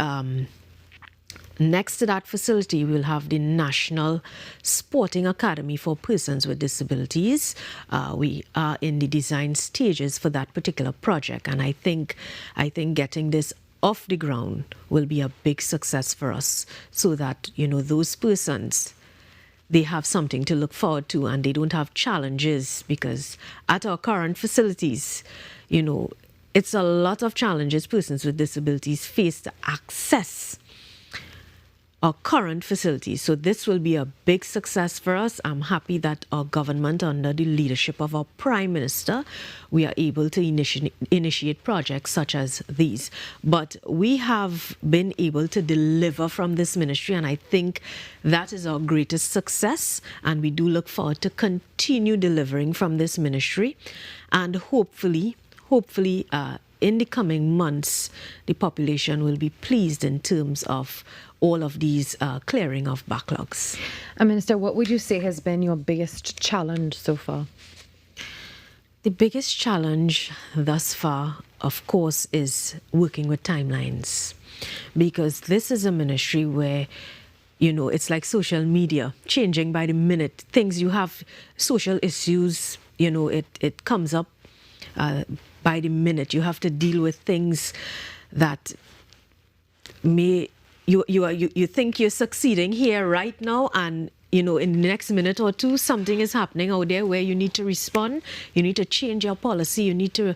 next to that facility, we'll have the National Sporting Academy for Persons with Disabilities. We are in the design stages for that particular project, and I think getting this off the ground will be a big success for us, so that those persons, they have something to look forward to and they don't have challenges, because at our current facilities, it's a lot of challenges persons with disabilities face to access our current facilities. So this will be a big success for us. I'm happy that our government, under the leadership of our Prime Minister, we are able to initiate projects such as these. But we have been able to deliver from this ministry, and I think that is our greatest success. And we do look forward to continue delivering from this ministry. And hopefully, in the coming months, the population will be pleased in terms of all of these clearing of backlogs. Minister, what would you say has been your biggest challenge so far? The biggest challenge thus far, of course, is working with timelines, because this is a ministry where it's like social media, changing by the minute. Things you have, social issues, it comes up by the minute. You have to deal with things that may you think you're succeeding here right now, and in the next minute or two something is happening out there where you need to respond. You need to change your policy. You need to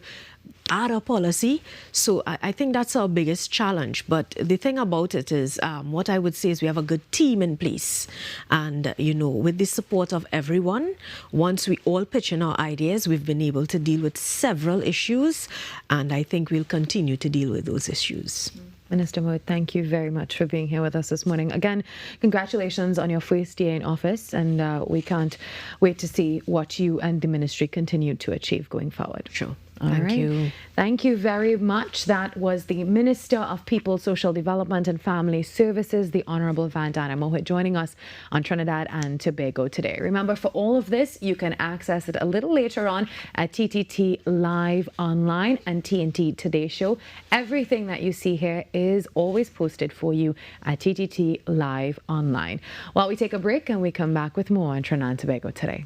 add a policy. So I think that's our biggest challenge. But the thing about it is, what I would say is we have a good team in place. And, with the support of everyone, once we all pitch in our ideas, we've been able to deal with several issues. And I think we'll continue to deal with those issues. Minister Mood, thank you very much for being here with us this morning. Again, congratulations on your first day in office, and we can't wait to see what you and the ministry continue to achieve going forward. Sure. Thank you. Thank you very much. That was the Minister of People, Social Development and Family Services, the Honourable Vandana Mohit, joining us on Trinidad and Tobago today. Remember, for all of this, you can access it a little later on at TTT Live Online and TNT Today Show. Everything that you see here is always posted for you at TTT Live Online. While we take a break and we come back with more on Trinidad and Tobago today.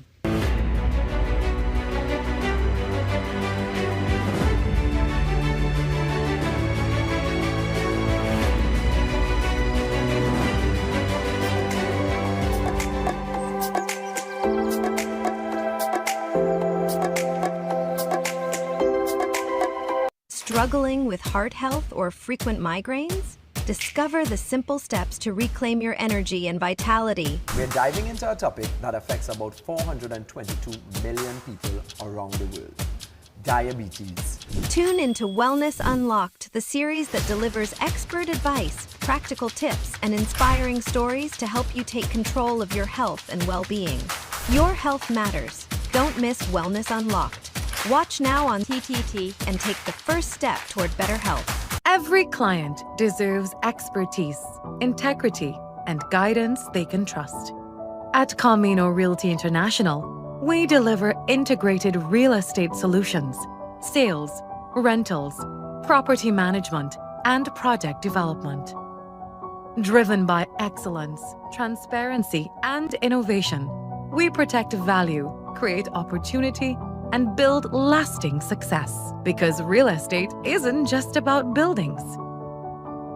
Struggling with heart health or frequent migraines? Discover the simple steps to reclaim your energy and vitality. We're diving into a topic that affects about 422 million people around the world: diabetes. Tune into Wellness Unlocked, the series that delivers expert advice, practical tips, and inspiring stories to help you take control of your health and well-being. Your health matters. Don't miss Wellness Unlocked. Watch now on TTT and take the first step toward better health. Every client deserves expertise, integrity, and guidance they can trust. At Camino Realty International, we deliver integrated real estate solutions, sales, rentals, property management, and project development. Driven by excellence, transparency, and innovation, we protect value, create opportunity, and build lasting success. Because real estate isn't just about buildings.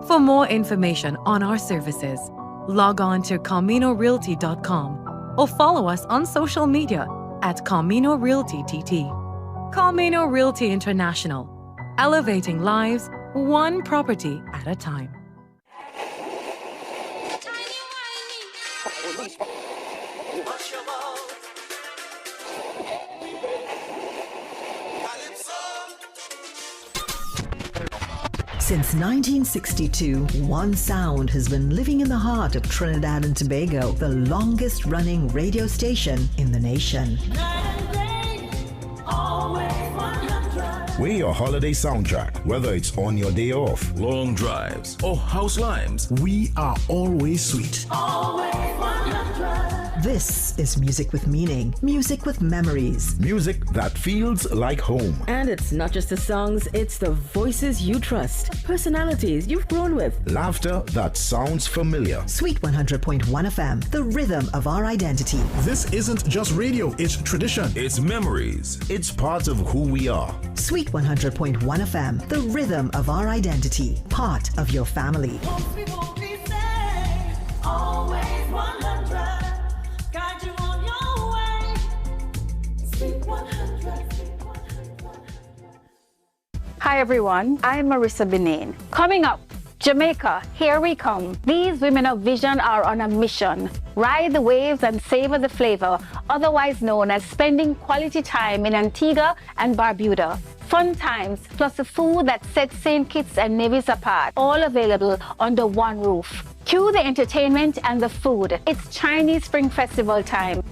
For more information on our services, log on to CaminoRealty.com or follow us on social media at Camino Realty TT. Camino Realty International, elevating lives, one property at a time. Since 1962, one sound has been living in the heart of Trinidad and Tobago, the longest running radio station in the nation. We're your holiday soundtrack, whether it's on your day off, long drives, or house limes. We are always sweet. This is music with meaning, music with memories. Music that feels like home. And it's not just the songs, it's the voices you trust, personalities you've grown with. Laughter that sounds familiar. Sweet 100.1 FM, the rhythm of our identity. This isn't just radio, it's tradition. It's memories. It's part of who we are. Sweet 100.1 FM, the rhythm of our identity, part of your family. Hi everyone, I'm Marissa Benin. Coming up, Jamaica, here we come. These women of vision are on a mission. Ride the waves and savor the flavor, otherwise known as spending quality time in Antigua and Barbuda. Fun times, plus the food that sets St. Kitts and Nevis apart, all available under one roof. Cue the entertainment and the food. It's Chinese Spring Festival time.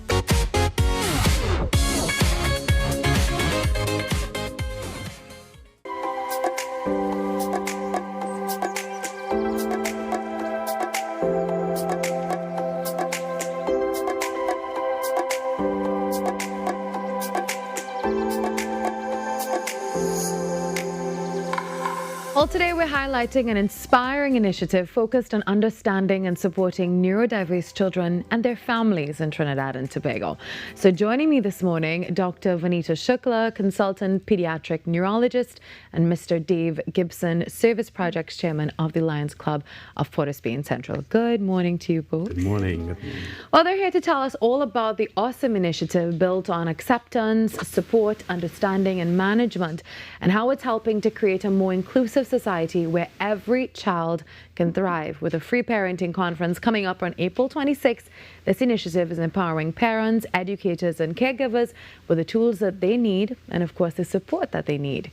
Well, today we're highlighting an inspiring initiative focused on understanding and supporting neurodiverse children and their families in Trinidad and Tobago. So joining me this morning, Dr. Vanita Shukla, consultant pediatric neurologist, and Mr. Dave Gibson, service projects chairman of the Lions Club of Port of Spain Central. Good morning to you both. Good morning. Good morning. Well, they're here to tell us all about the awesome initiative built on acceptance, support, understanding, and management, and how it's helping to create a more inclusive society where every child can thrive. With a free parenting conference coming up on April 26th, this initiative is empowering parents, educators, and caregivers with the tools that they need and, of course, the support that they need.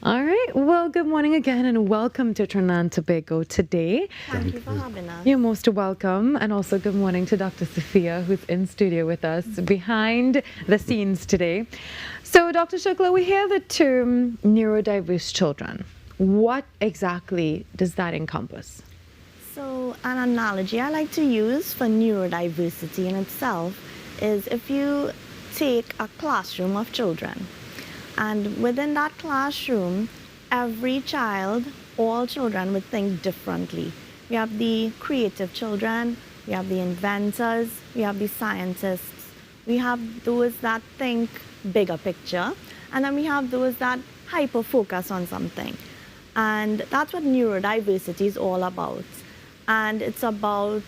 All right. Well, good morning again and welcome to Trinidad and Tobago today. Thank you for having us. You're most welcome. And also good morning to Dr. Sophia, who's in studio with us behind the scenes today. So, Dr. Shukla, we hear the term neurodiverse children. What exactly does that encompass? So an analogy I like to use for neurodiversity in itself is if you take a classroom of children, and within that classroom, every child, all children would think differently. We have the creative children, we have the inventors, we have the scientists, we have those that think bigger picture, and then we have those that hyper-focus on something. And that's what neurodiversity is all about. And it's about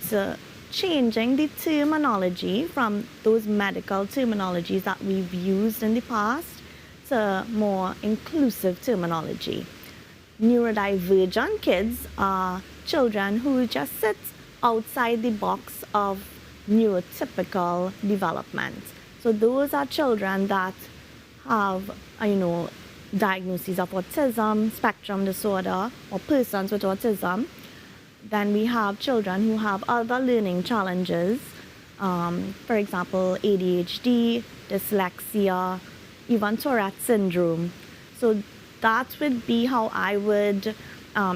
changing the terminology from those medical terminologies that we've used in the past to more inclusive terminology. Neurodivergent kids are children who just sit outside the box of neurotypical development. So those are children that have, diagnoses of autism, spectrum disorder, or persons with autism. Then we have children who have other learning challenges, for example, ADHD, dyslexia, even Tourette syndrome. So that would be how I would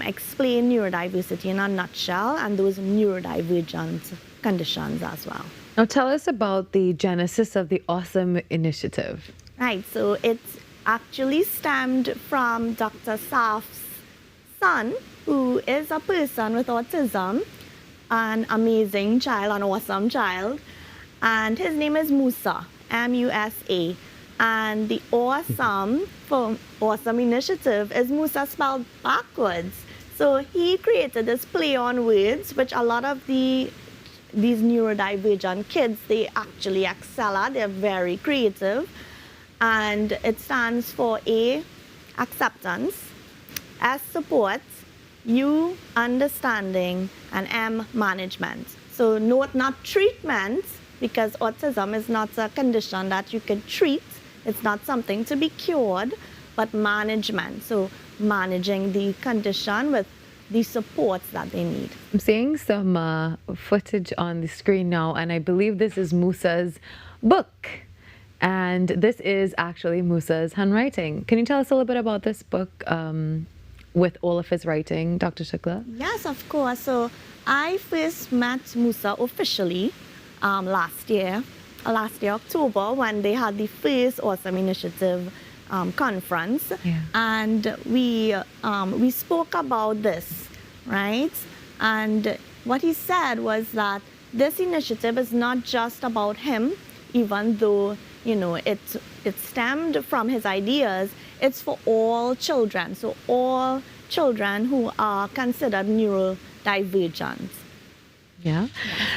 explain neurodiversity in a nutshell and those neurodivergent conditions as well. Now tell us about the genesis of the awesome initiative. Right, so it's actually stemmed from Dr. Saf's son, who is a person with autism, an amazing child, an awesome child, and his name is Musa, M-U-S-A, and the awesome for awesome initiative is Musa spelled backwards. So he created this play on words, which a lot of these neurodivergent kids, they actually excel at. They're very creative. And it stands for A, acceptance, S, support, U, understanding, and M, management. So note not treatment, because autism is not a condition that you can treat. It's not something to be cured, but management. So managing the condition with the supports that they need. I'm seeing some footage on the screen now, and I believe this is Musa's book. And this is actually Musa's handwriting. Can you tell us a little bit about this book with all of his writing, Dr. Shukla? Yes, of course. So I first met Musa officially last year October, when they had the first Awesome Initiative conference. Yeah. And we spoke about this, right? And what he said was that this initiative is not just about him, even though it stemmed from his ideas. It's for all children, so all children who are considered neurodivergent. Yeah.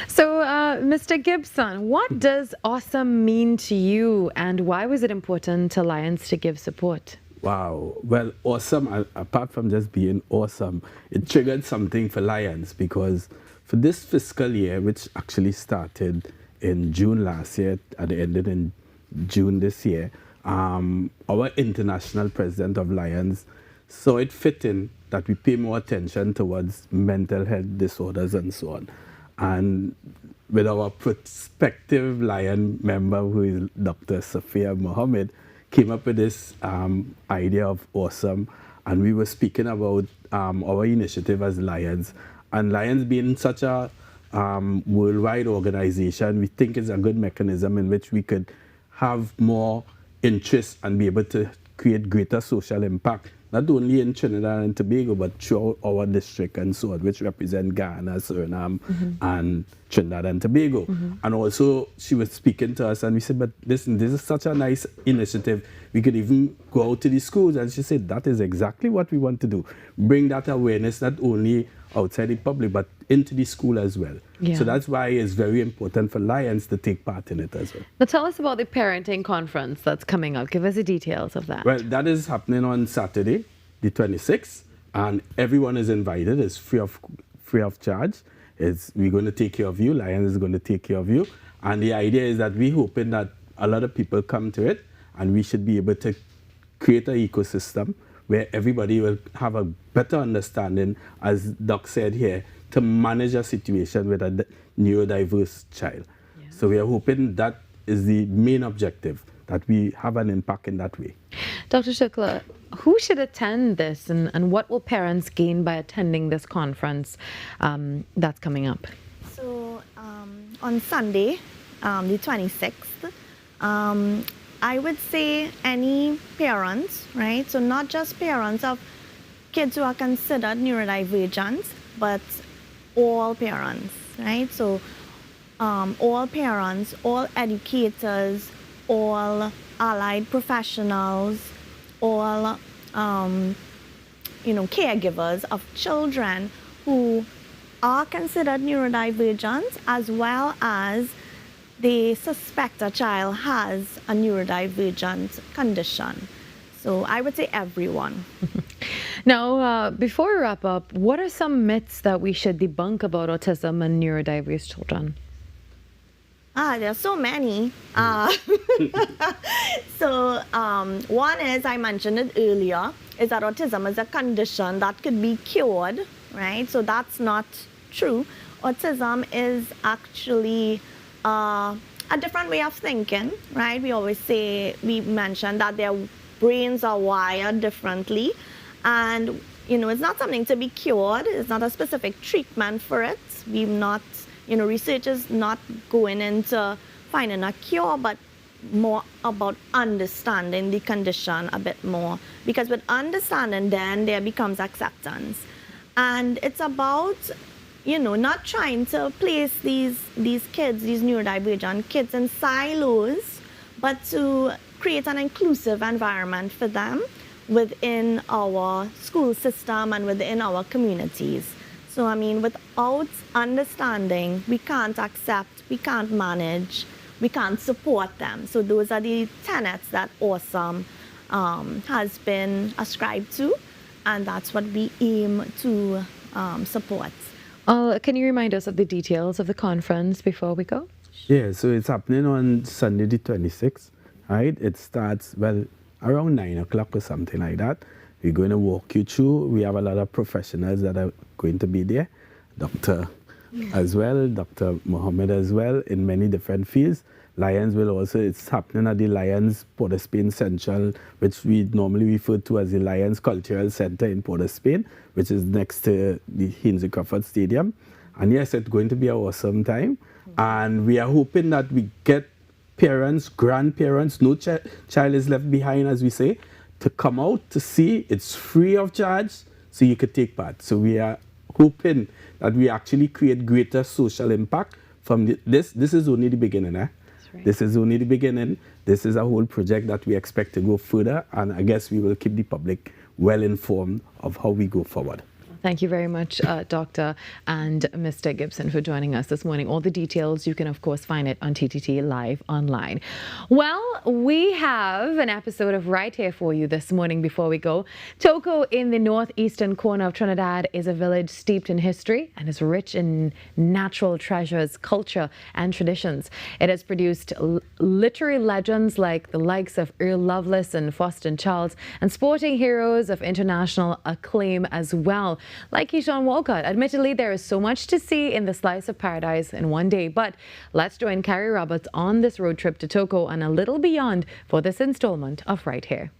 So, Mr. Gibson, what does awesome mean to you, and why was it important to Lions to give support? Wow. Well, awesome, apart from just being awesome, it triggered something for Lions, because for this fiscal year, which actually started in June last year and ended in June this year, our international president of Lions saw it fitting that we pay more attention towards mental health disorders and so on. And with our prospective Lion member, who is Dr. Safia Mohammed, came up with this idea of awesome. And we were speaking about our initiative as Lions. And Lions being such a worldwide organization, we think it's a good mechanism in which we could have more interest and be able to create greater social impact, not only in Trinidad and Tobago, but throughout our district and so on, which represent Ghana, Suriname, and Trinidad and Tobago. And also, she was speaking to us, and we said, but listen, this is such a nice initiative. We could even go out to the schools. And she said, that is exactly what we want to do. Bring that awareness, not only outside the public, but into the school as well. Yeah. So that's why it's very important for Lions to take part in it as well. Now tell us about the parenting conference that's coming up. Give us the details of that. Well, that is happening on Saturday, the 26th, and everyone is invited. It's free of charge. We're going to take care of you. Lions is going to take care of you. And the idea is that we're hoping that a lot of people come to it, and we should be able to create an ecosystem where everybody will have a better understanding, as Doc said here, to manage a situation with a neurodiverse child. Yeah. So we are hoping that is the main objective, that we have an impact in that way. Dr. Shukla, who should attend this, and what will parents gain by attending this conference that's coming up? So on Sunday, the 26th, I would say any parents, right? So not just parents of kids who are considered neurodivergent, but all parents, right? So all parents, all educators, all allied professionals, all caregivers of children who are considered neurodivergent, as well as they suspect a child has a neurodivergent condition. So I would say everyone. Now, before we wrap up, what are some myths that we should debunk about autism and neurodiverse children? There are so many. So one is, I mentioned it earlier, is that autism is a condition that could be cured, right? So that's not true. Autism is actually a different way of thinking, right? We mention that their brains are wired differently, and it's not something to be cured. It's not a specific treatment for it. We've not, research is not going into finding a cure, but more about understanding the condition a bit more, because with understanding, then there becomes acceptance. And it's about not trying to place these kids, these neurodivergent kids, in silos, but to create an inclusive environment for them within our school system and within our communities. So, without understanding, we can't accept, we can't manage, we can't support them. So those are the tenets that Awesome has been ascribed to. and that's what we aim to support. Can you remind us of the details of the conference before we go? Yeah, so it's happening on Sunday the 26th, right? It starts, well, around 9 o'clock or something like that. We're going to walk you through. We have a lot of professionals that are going to be there. Dr. as well, Dr. Mohammed as well, in many different fields. Lions will also, it's happening at the Lions Port of Spain Central, which we normally refer to as the Lions Cultural Center in Port of Spain, which is next to the Hinsey Crawford Stadium. And yes, it's going to be an awesome time. And we are hoping that we get parents, grandparents, no child is left behind, as we say, to come out to see. It's free of charge, so you could take part. So we are hoping that we actually create greater social impact from this. This is only the beginning, eh? Right. This is only the beginning. This is a whole project that we expect to go further, and I guess we will keep the public well informed of how we go forward. Thank you very much, Dr. and Mr. Gibson, for joining us this morning. All the details, you can, of course, find it on TTT Live online. Well, we have an episode of Right Here for you this morning before we go. Toco, in the northeastern corner of Trinidad, is a village steeped in history and is rich in natural treasures, culture, and traditions. It has produced literary legends like the likes of Earl Lovelace and Faustin Charles, and sporting heroes of international acclaim as well, like Keyshawn Walcott. Admittedly, there is so much to see in the slice of paradise in one day, but let's join Carrie Roberts on this road trip to Toco and a little beyond for this installment of Right Here.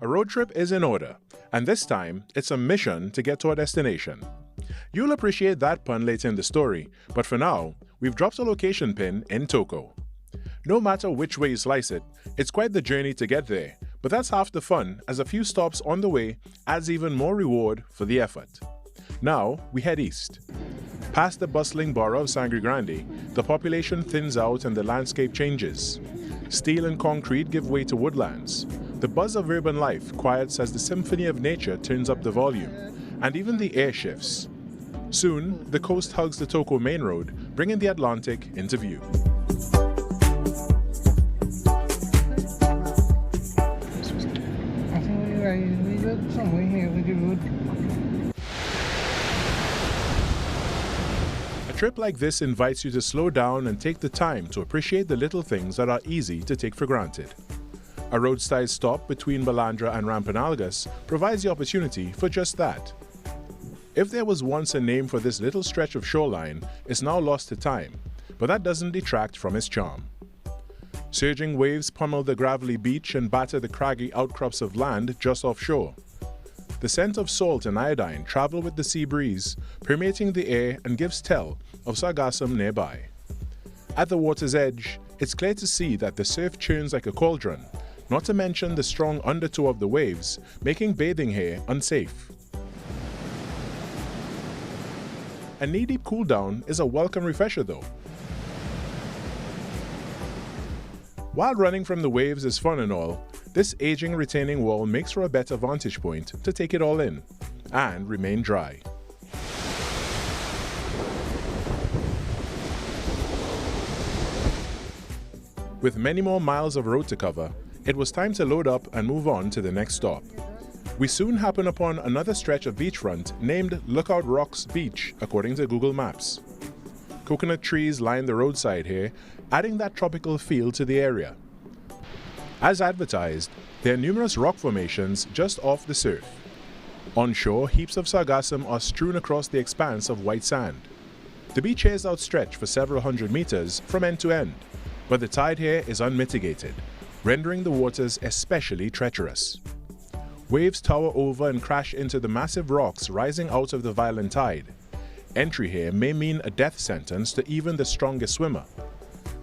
Road trip is in order, and this time it's a mission to get to our destination. You'll appreciate that pun later in the story, but for now, we've dropped a location pin in Toco. No matter which way you slice it, it's quite the journey to get there, but that's half the fun, as a few stops on the way adds even more reward for the effort. Now, we head east. Past the bustling borough of Sangre Grande, the population thins out and the landscape changes. Steel and concrete give way to woodlands. The buzz of urban life quiets as the symphony of nature turns up the volume, and even the air shifts. Soon, the coast hugs the Toco main road, bringing the Atlantic into view. A trip like this invites you to slow down and take the time to appreciate the little things that are easy to take for granted. A roadside stop between Balandra and Rampanalgas provides the opportunity for just that. If there was once a name for this little stretch of shoreline, it's now lost to time, but that doesn't detract from its charm. Surging waves pummel the gravelly beach and batter the craggy outcrops of land just offshore. The scent of salt and iodine travel with the sea breeze, permeating the air and gives tell of sargassum nearby. At the water's edge, it's clear to see that the surf churns like a cauldron, not to mention the strong undertow of the waves, making bathing here unsafe. A knee-deep cool-down is a welcome refresher though. While running from the waves is fun and all, this aging retaining wall makes for a better vantage point to take it all in and remain dry. With many more miles of road to cover, it was time to load up and move on to the next stop. We soon happen upon another stretch of beachfront named Lookout Rocks Beach, according to Google Maps. Coconut trees line the roadside here, adding that tropical feel to the area. As advertised, there are numerous rock formations just off the surf. Onshore, heaps of sargassum are strewn across the expanse of white sand. The beach here is outstretched for several hundred meters from end to end, but the tide here is unmitigated, rendering the waters especially treacherous. Waves tower over and crash into the massive rocks rising out of the violent tide. Entry here may mean a death sentence to even the strongest swimmer.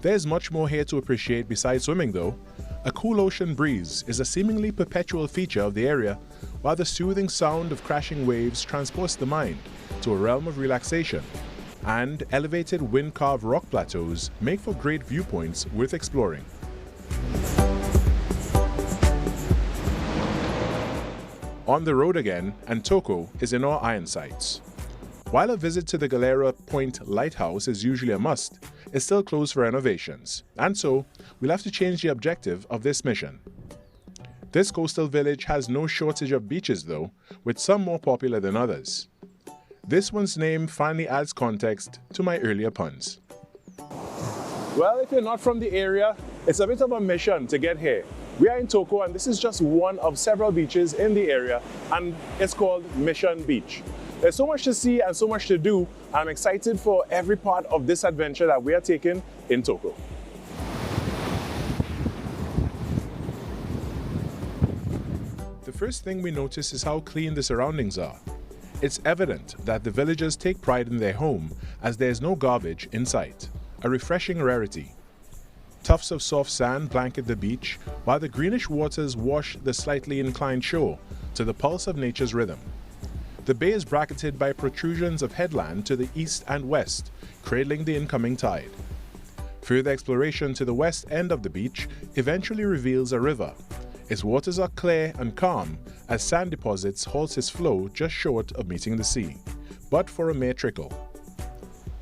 There's much more here to appreciate besides swimming though. A cool ocean breeze is a seemingly perpetual feature of the area, while the soothing sound of crashing waves transports the mind to a realm of relaxation, and elevated wind-carved rock plateaus make for great viewpoints worth exploring. On the road again, and Toco is in our iron sights. While a visit to the Galera Point Lighthouse is usually a must, it's still closed for renovations, and so we'll have to change the objective of this mission. This coastal village has no shortage of beaches though, with some more popular than others. This one's name finally adds context to my earlier puns. Well, if you're not from the area, it's a bit of a mission to get here. We are in Toco, and this is just one of several beaches in the area, and it's called Mission Beach. There's so much to see and so much to do. I'm excited for every part of this adventure that we are taking in Toco. The first thing we notice is how clean the surroundings are. It's evident that the villagers take pride in their home as there's no garbage in sight, a refreshing rarity. Tufts of soft sand blanket the beach, while the greenish waters wash the slightly inclined shore to the pulse of nature's rhythm. The bay is bracketed by protrusions of headland to the east and west, cradling the incoming tide. Further exploration to the west end of the beach eventually reveals a river. Its waters are clear and calm as sand deposits halts its flow just short of meeting the sea, but for a mere trickle.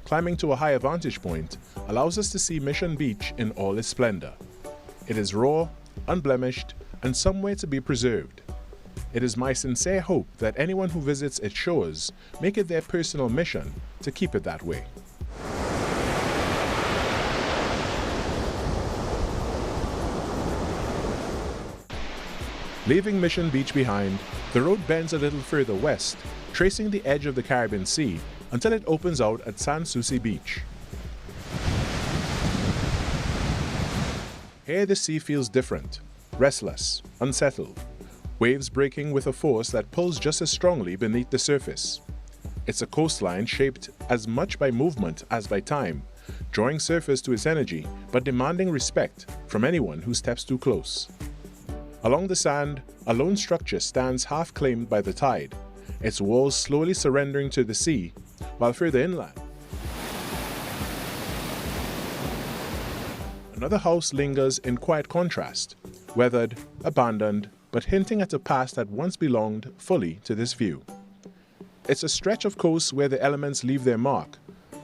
Climbing to a higher vantage point allows us to see Mission Beach in all its splendor. It is raw, unblemished, and somewhere to be preserved. It is my sincere hope that anyone who visits its shores make it their personal mission to keep it that way. Leaving Mission Beach behind, the road bends a little further west, tracing the edge of the Caribbean Sea until it opens out at San Souci Beach. Here the sea feels different, restless, unsettled, waves breaking with a force that pulls just as strongly beneath the surface. It's a coastline shaped as much by movement as by time, drawing surfers to its energy but demanding respect from anyone who steps too close. Along the sand, a lone structure stands half claimed by the tide, its walls slowly surrendering to the sea, while further inland, another house lingers in quiet contrast, weathered, abandoned, but hinting at a past that once belonged fully to this view. It's a stretch of coast where the elements leave their mark,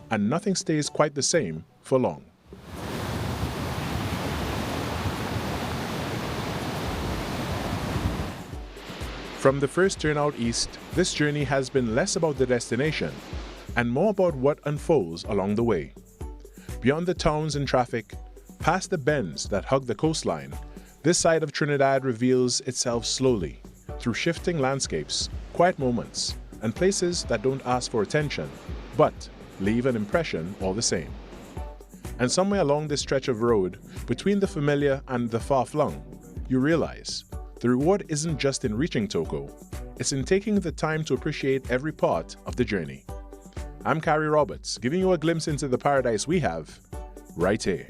and nothing stays quite the same for long. From the first turn out east, this journey has been less about the destination and more about what unfolds along the way. Beyond the towns and traffic, past the bends that hug the coastline, this side of Trinidad reveals itself slowly through shifting landscapes, quiet moments, and places that don't ask for attention, but leave an impression all the same. And somewhere along this stretch of road, between the familiar and the far-flung, you realize the reward isn't just in reaching Toco, it's in taking the time to appreciate every part of the journey. I'm Carrie Roberts, giving you a glimpse into the paradise we have right here.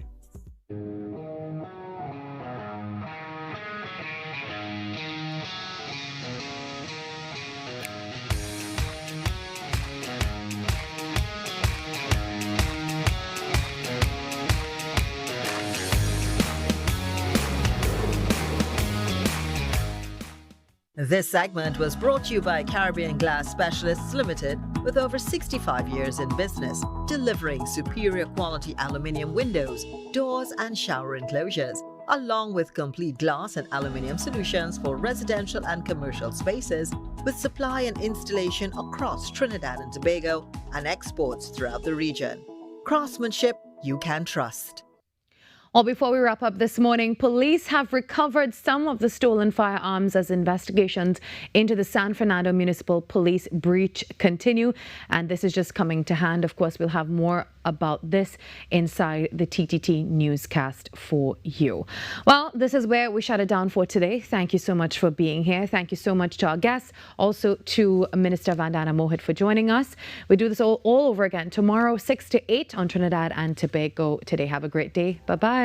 This segment was brought to you by Caribbean Glass Specialists Limited, with over 65 years in business, delivering superior quality aluminium windows, doors and shower enclosures, along with complete glass and aluminium solutions for residential and commercial spaces, with supply and installation across Trinidad and Tobago and exports throughout the region. Craftsmanship you can trust. Well, before we wrap up this morning, police have recovered some of the stolen firearms as investigations into the San Fernando Municipal Police breach continue. And this is just coming to hand. Of course, we'll have more about this inside the TTT newscast for you. Well, this is where we shut it down for today. Thank you so much for being here. Thank you so much to our guests, also to Minister Vandana Mohit for joining us. We do this all over again tomorrow, 6 to 8 on Trinidad and Tobago Today. Have a great day. Bye-bye.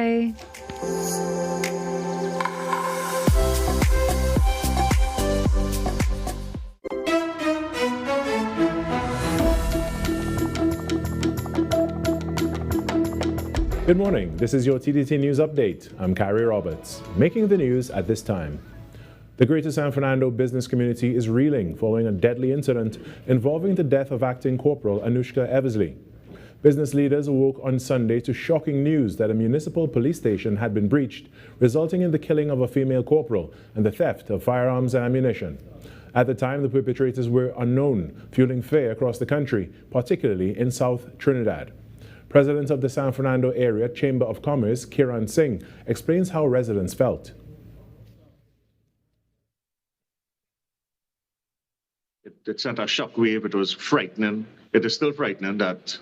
Good morning. This is your TTT News Update. I'm Carrie Roberts. Making the news at this time. The Greater San Fernando business community is reeling following a deadly incident involving the death of acting corporal Anushka Eversley. Business leaders awoke on Sunday to shocking news that a municipal police station had been breached, resulting in the killing of a female corporal and the theft of firearms and ammunition. At the time, the perpetrators were unknown, fueling fear across the country, particularly in South Trinidad. President of the San Fernando Area Chamber of Commerce, Kiran Singh, explains how residents felt. It sent a shockwave. It was frightening. It is still frightening that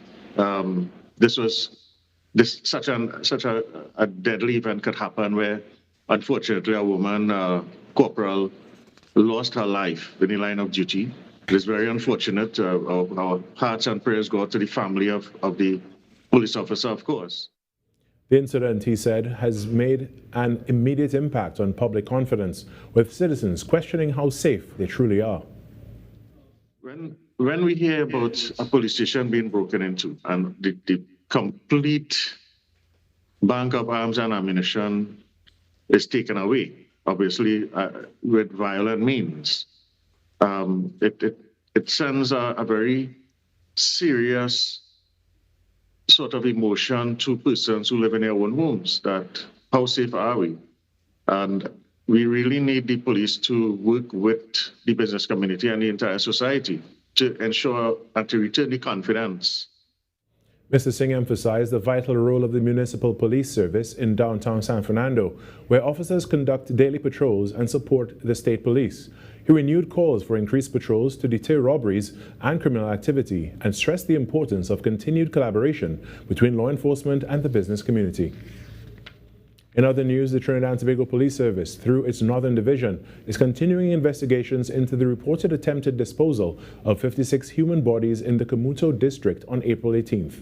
such a deadly event could happen where, unfortunately, a woman, corporal, lost her life in the line of duty. It is very unfortunate. Our hearts and prayers go out to the family of the police officer, of course. The incident, he said, has made an immediate impact on public confidence, with citizens questioning how safe they truly are. When we hear about a police station being broken into and the complete bank of arms and ammunition is taken away, obviously with violent means, it sends a very serious sort of emotion to persons who live in their own homes, that how safe are we? And we really need the police to work with the business community and the entire society to ensure and to return the confidence. Mr. Singh emphasized the vital role of the municipal police service in downtown San Fernando, where officers conduct daily patrols and support the state police. He renewed calls for increased patrols to deter robberies and criminal activity and stressed the importance of continued collaboration between law enforcement and the business community. In other news, the Trinidad and Tobago Police Service, through its Northern Division, is continuing investigations into the reported attempted disposal of 56 human bodies in the Camuto district on April 18th.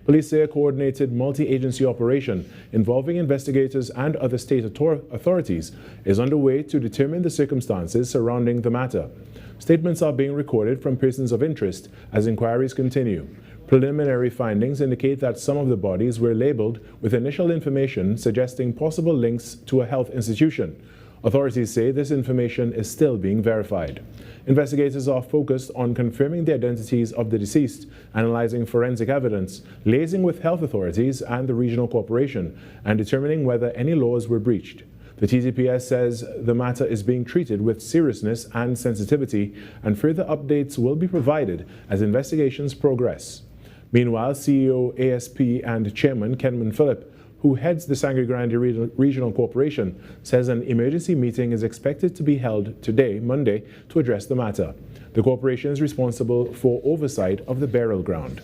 Police say a coordinated multi-agency operation involving investigators and other state authorities is underway to determine the circumstances surrounding the matter. Statements are being recorded from persons of interest as inquiries continue. Preliminary findings indicate that some of the bodies were labeled with initial information suggesting possible links to a health institution. Authorities say this information is still being verified. Investigators are focused on confirming the identities of the deceased, analyzing forensic evidence, liaising with health authorities and the regional corporation, and determining whether any laws were breached. The TTPS says the matter is being treated with seriousness and sensitivity, and further updates will be provided as investigations progress. Meanwhile, CEO, ASP, and Chairman Kenman Phillip, who heads the Sangre Grande Regional Corporation, says an emergency meeting is expected to be held today, Monday, to address the matter. The corporation is responsible for oversight of the burial ground.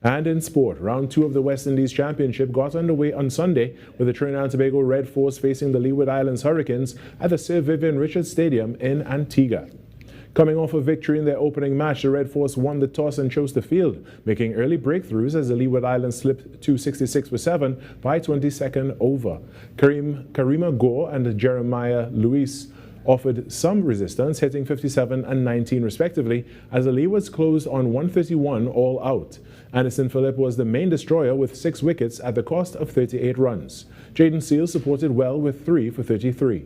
And in sport, round 2 of the West Indies Championship got underway on Sunday with the Trinidad and Tobago Red Force facing the Leeward Islands Hurricanes at the Sir Vivian Richards Stadium in Antigua. Coming off a victory in their opening match, the Red Force won the toss and chose the field, making early breakthroughs as the Leeward Islands slipped to 66-7 by 22nd over. Karima Gore and Jeremiah Luis offered some resistance, hitting 57 and 19 respectively, as the Leewards closed on 131 all out. Anderson Phillip was the main destroyer with 6 wickets at the cost of 38 runs. Jaden Seal supported well with 3 for 33.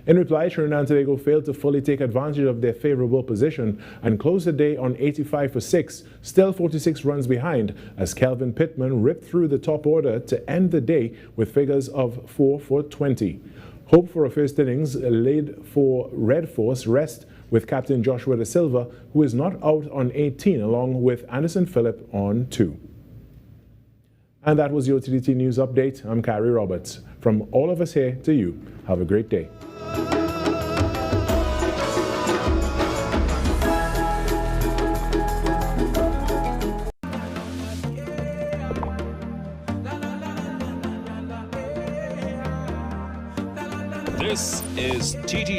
In reply, Trinidad and Tobago failed to fully take advantage of their favorable position and closed the day on 85 for 6, still 46 runs behind, as Kelvin Pittman ripped through the top order to end the day with figures of 4 for 20. Hope for a first innings laid for Red Force rest with captain Joshua Da Silva, who is not out on 18, along with Anderson Phillip on 2. And that was your TTT News Update. I'm Carrie Roberts. From all of us here to you, have a great day. This is TTT.